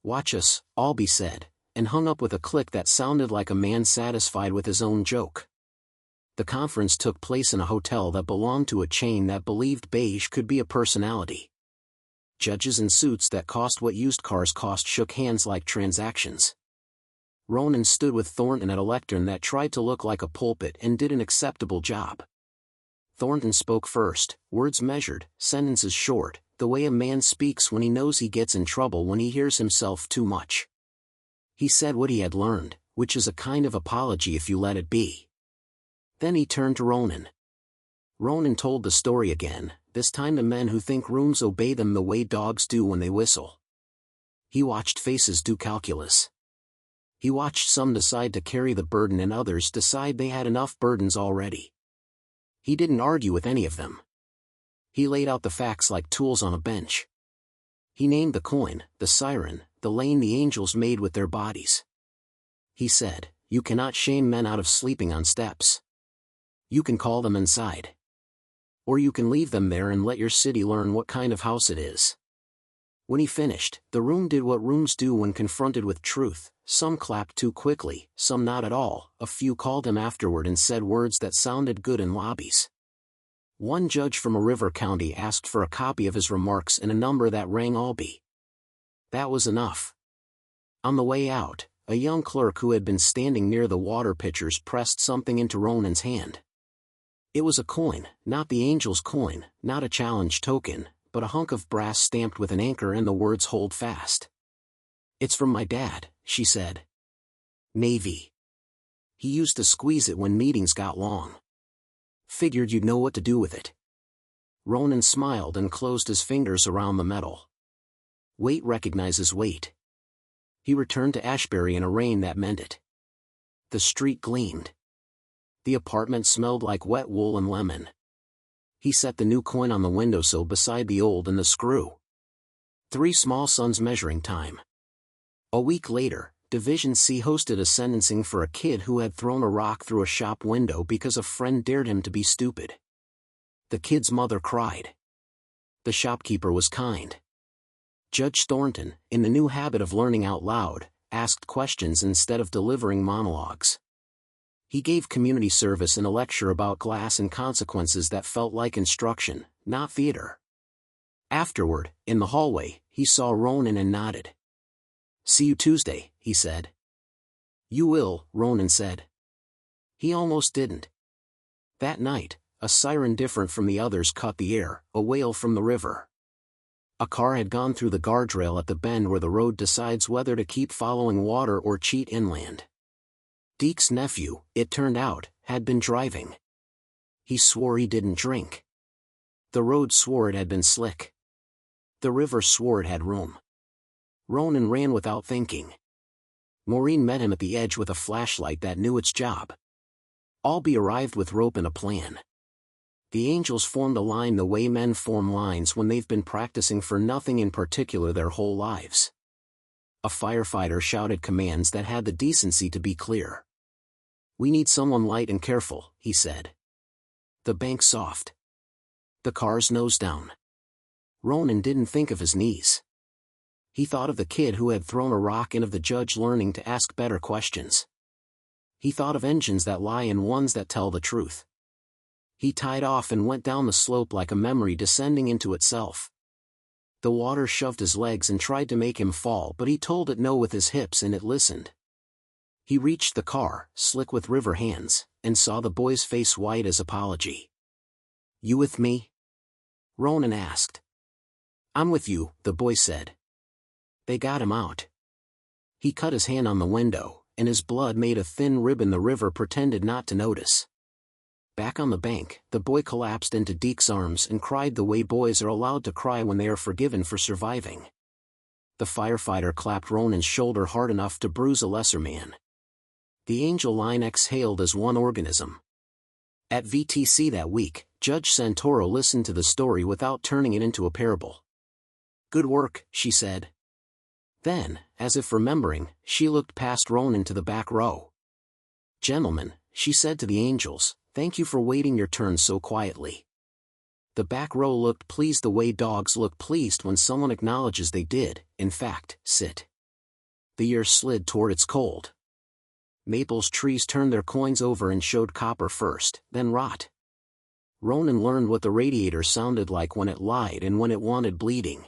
"Watch us," Albee said, and hung up with a click that sounded like a man satisfied with his own joke. The conference took place in a hotel that belonged to a chain that believed beige could be a personality. Judges in suits that cost what used cars cost shook hands like transactions. Ronan stood with Thornton at a lectern that tried to look like a pulpit and did an acceptable job. Thornton spoke first, words measured, sentences short, the way a man speaks when he knows he gets in trouble when he hears himself too much. He said what he had learned, which is a kind of apology if you let it be. Then he turned to Ronan. Ronan told the story again, this time to men who think rooms obey them the way dogs do when they whistle. He watched faces do calculus. He watched some decide to carry the burden and others decide they had enough burdens already. He didn't argue with any of them. He laid out the facts like tools on a bench. He named the coin, the siren, the lane the angels made with their bodies. He said, "You cannot shame men out of sleeping on steps. You can call them inside. Or you can leave them there and let your city learn what kind of house it is." When he finished, the room did what rooms do when confronted with truth. Some clapped too quickly, some not at all, a few called him afterward and said words that sounded good in lobbies. One judge from a river county asked for a copy of his remarks in a number that rang Albee. That was enough. On the way out, a young clerk who had been standing near the water pitchers pressed something into Ronan's hand. It was a coin, not the angel's coin, not a challenge token, but a hunk of brass stamped with an anchor and the words "Hold Fast." "It's from my dad," she said. "Navy. He used to squeeze it when meetings got long. Figured you'd know what to do with it." Ronan smiled and closed his fingers around the metal. Weight recognizes weight. He returned to Ashbury in a rain that meant it. The street gleamed. The apartment smelled like wet wool and lemon. He set the new coin on the windowsill beside the old and the screw. 3 small sons measuring time. A week later, Division C hosted a sentencing for a kid who had thrown a rock through a shop window because a friend dared him to be stupid. The kid's mother cried. The shopkeeper was kind. Judge Thornton, in the new habit of learning out loud, asked questions instead of delivering monologues. He gave community service in a lecture about glass and consequences that felt like instruction, not theater. Afterward, in the hallway, he saw Ronan and nodded. "See you Tuesday," he said. "You will," Ronan said. He almost didn't. That night, a siren different from the others caught the air, a wail from the river. A car had gone through the guardrail at the bend where the road decides whether to keep following water or cheat inland. Deke's nephew, it turned out, had been driving. He swore he didn't drink. The road swore it had been slick. The river swore it had room. Ronan ran without thinking. Maureen met him at the edge with a flashlight that knew its job. Albie arrived with rope and a plan. The Angels formed a line the way men form lines when they've been practicing for nothing in particular their whole lives. A firefighter shouted commands that had the decency to be clear. "We need someone light and careful," he said. The bank soft. The car's nose down. Ronan didn't think of his knees. He thought of the kid who had thrown a rock and of the judge learning to ask better questions. He thought of engines that lie and ones that tell the truth. He tied off and went down the slope like a memory descending into itself. The water shoved his legs and tried to make him fall, but he told it no with his hips and it listened. He reached the car, slick with river hands, and saw the boy's face white as apology. "You with me?" Ronan asked. "I'm with you," the boy said. They got him out. He cut his hand on the window, and his blood made a thin rib in the river pretended not to notice. Back on the bank, the boy collapsed into Deke's arms and cried the way boys are allowed to cry when they are forgiven for surviving. The firefighter clapped Ronan's shoulder hard enough to bruise a lesser man. The Angel line exhaled as one organism. At VTC that week, Judge Santoro listened to the story without turning it into a parable. "Good work," she said. Then, as if remembering, she looked past Ronan to the back row. "Gentlemen," she said to the Angels, "thank you for waiting your turn so quietly." The back row looked pleased the way dogs look pleased when someone acknowledges they did, in fact, sit. The year slid toward its cold. Maple's trees turned their coins over and showed copper first, then rot. Ronan learned what the radiator sounded like when it lied and when it wanted bleeding.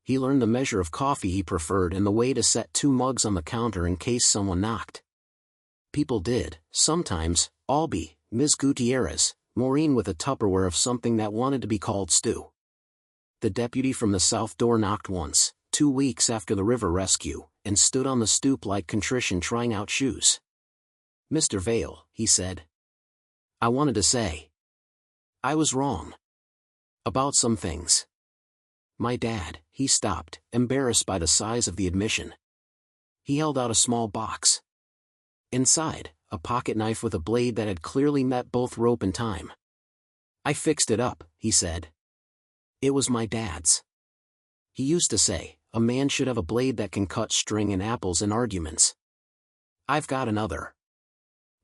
He learned the measure of coffee he preferred and the way to set 2 mugs on the counter in case someone knocked. People did, sometimes, Albie, Ms. Gutierrez, Maureen with a Tupperware of something that wanted to be called stew. The deputy from the south door knocked once, 2 weeks after the river rescue, and stood on the stoop like contrition trying out shoes. "Mr. Vale," he said. "I wanted to say. I was wrong. About some things. My dad," he stopped, embarrassed by the size of the admission. He held out a small box. Inside, a pocket knife with a blade that had clearly met both rope and time. "I fixed it up," he said. "It was my dad's. He used to say, a man should have a blade that can cut string and apples in arguments. I've got another.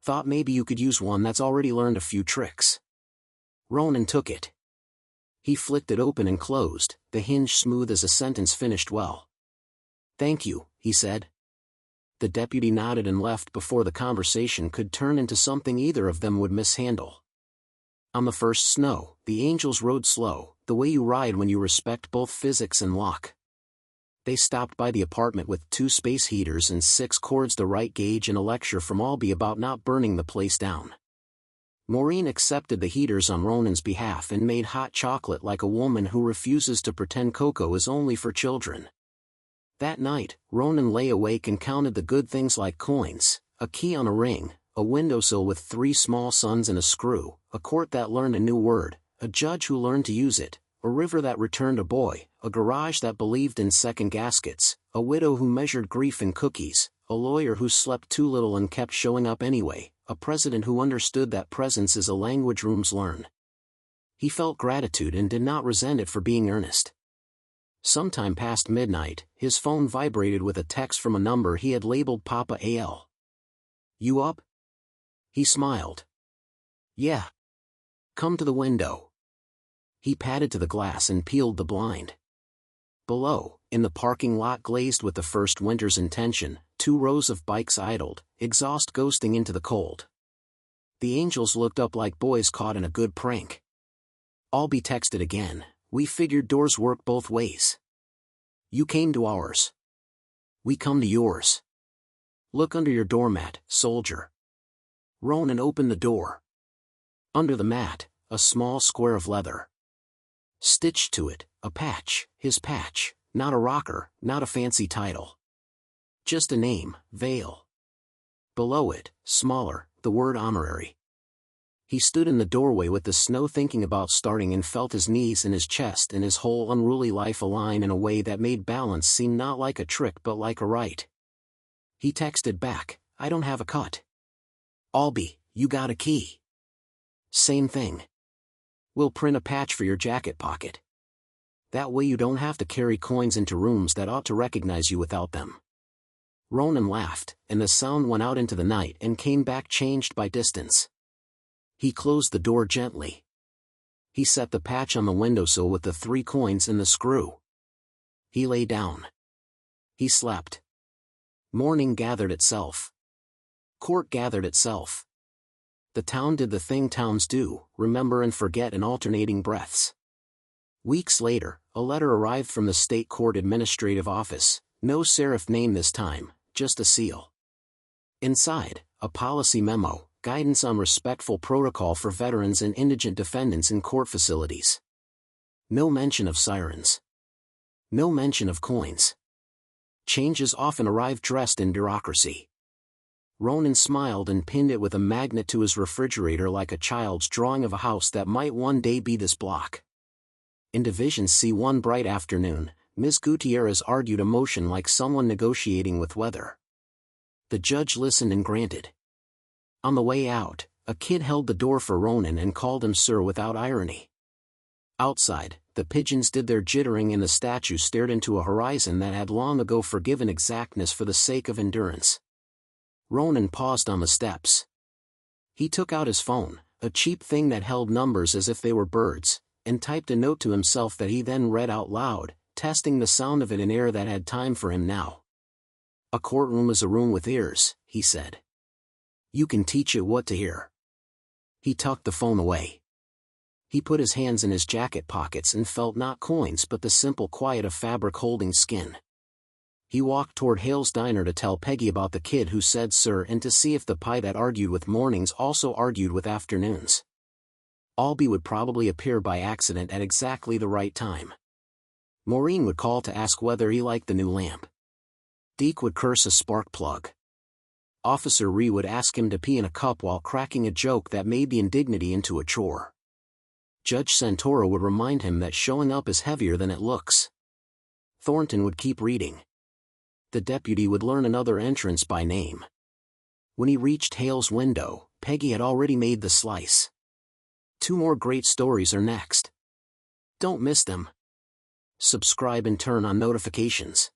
Thought maybe you could use one that's already learned a few tricks." Ronan took it. He flicked it open and closed, the hinge smooth as a sentence finished well. "Thank you," he said. The deputy nodded and left before the conversation could turn into something either of them would mishandle. On the first snow, the Angels rode slow, the way you ride when you respect both physics and luck. They stopped by the apartment with 2 space heaters and 6 cords the right gauge and a lecture from Albie about not burning the place down. Maureen accepted the heaters on Ronan's behalf and made hot chocolate like a woman who refuses to pretend cocoa is only for children. That night, Ronan lay awake and counted the good things like coins, a key on a ring, a windowsill with 3 small suns and a screw, a court that learned a new word, a judge who learned to use it, a river that returned a boy, a garage that believed in second gaskets, a widow who measured grief in cookies, a lawyer who slept too little and kept showing up anyway, a president who understood that presence is a language rooms learn. He felt gratitude and did not resent it for being earnest. Sometime past midnight, his phone vibrated with a text from a number he had labeled Papa AL. "You up?" He smiled. "Yeah. Come to the window." He padded to the glass and peeled the blind. Below, in the parking lot glazed with the first winter's intention, 2 rows of bikes idled, exhaust ghosting into the cold. The Angels looked up like boys caught in a good prank. Albie texted again, "We figured doors work both ways. You came to ours. We come to yours. Look under your doormat, soldier." Ronan opened the door. Under the mat, a small square of leather. Stitched to it, a patch, his patch, not a rocker, not a fancy title. Just a name, Vale. below it, smaller, the word honorary. He stood in the doorway with the snow thinking about starting and felt his knees and his chest and his whole unruly life align in a way that made balance seem not like a trick but like a right. He texted back, I don't have a cut. Albie, you got a key. Same thing. We'll print a patch for your jacket pocket. That way you don't have to carry coins into rooms that ought to recognize you without them. Ronan laughed, and the sound went out into the night and came back changed by distance. He closed the door gently. He set the patch on the windowsill with the 3 coins and the screw. He lay down. He slept. Morning gathered itself. Court gathered itself. The town did the thing towns do, remember and forget in alternating breaths. Weeks later, a letter arrived from the state court administrative office, no serif name this time, just a seal. Inside, a policy memo, guidance on respectful protocol for veterans and indigent defendants in court facilities. No mention of sirens. No mention of coins. Changes often arrive dressed in bureaucracy. Ronan smiled and pinned it with a magnet to his refrigerator like a child's drawing of a house that might one day be this block. In Division C one bright afternoon, Ms. Gutierrez argued a motion like someone negotiating with weather. The judge listened and granted. On the way out, a kid held the door for Ronan and called him sir without irony. Outside, the pigeons did their jittering and the statue stared into a horizon that had long ago forgiven exactness for the sake of endurance. Ronan paused on the steps. He took out his phone, a cheap thing that held numbers as if they were birds, and typed a note to himself that he then read out loud, testing the sound of it in air that had time for him now. A courtroom is a room with ears, he said. You can teach it what to hear. He tucked the phone away. He put his hands in his jacket pockets and felt not coins but the simple quiet of fabric holding skin. He walked toward Hale's diner to tell Peggy about the kid who said sir and to see if the pie that argued with mornings also argued with afternoons. Albie would probably appear by accident at exactly the right time. Maureen would call to ask whether he liked the new lamp. Deke would curse a spark plug. Officer Ree would ask him to pee in a cup while cracking a joke that made the indignity into a chore. Judge Santoro would remind him that showing up is heavier than it looks. Thornton would keep reading. The deputy would learn another entrance by name. When he reached Hale's window, Peggy had already made the slice. 2 more great stories are next. Don't miss them. Subscribe and turn on notifications.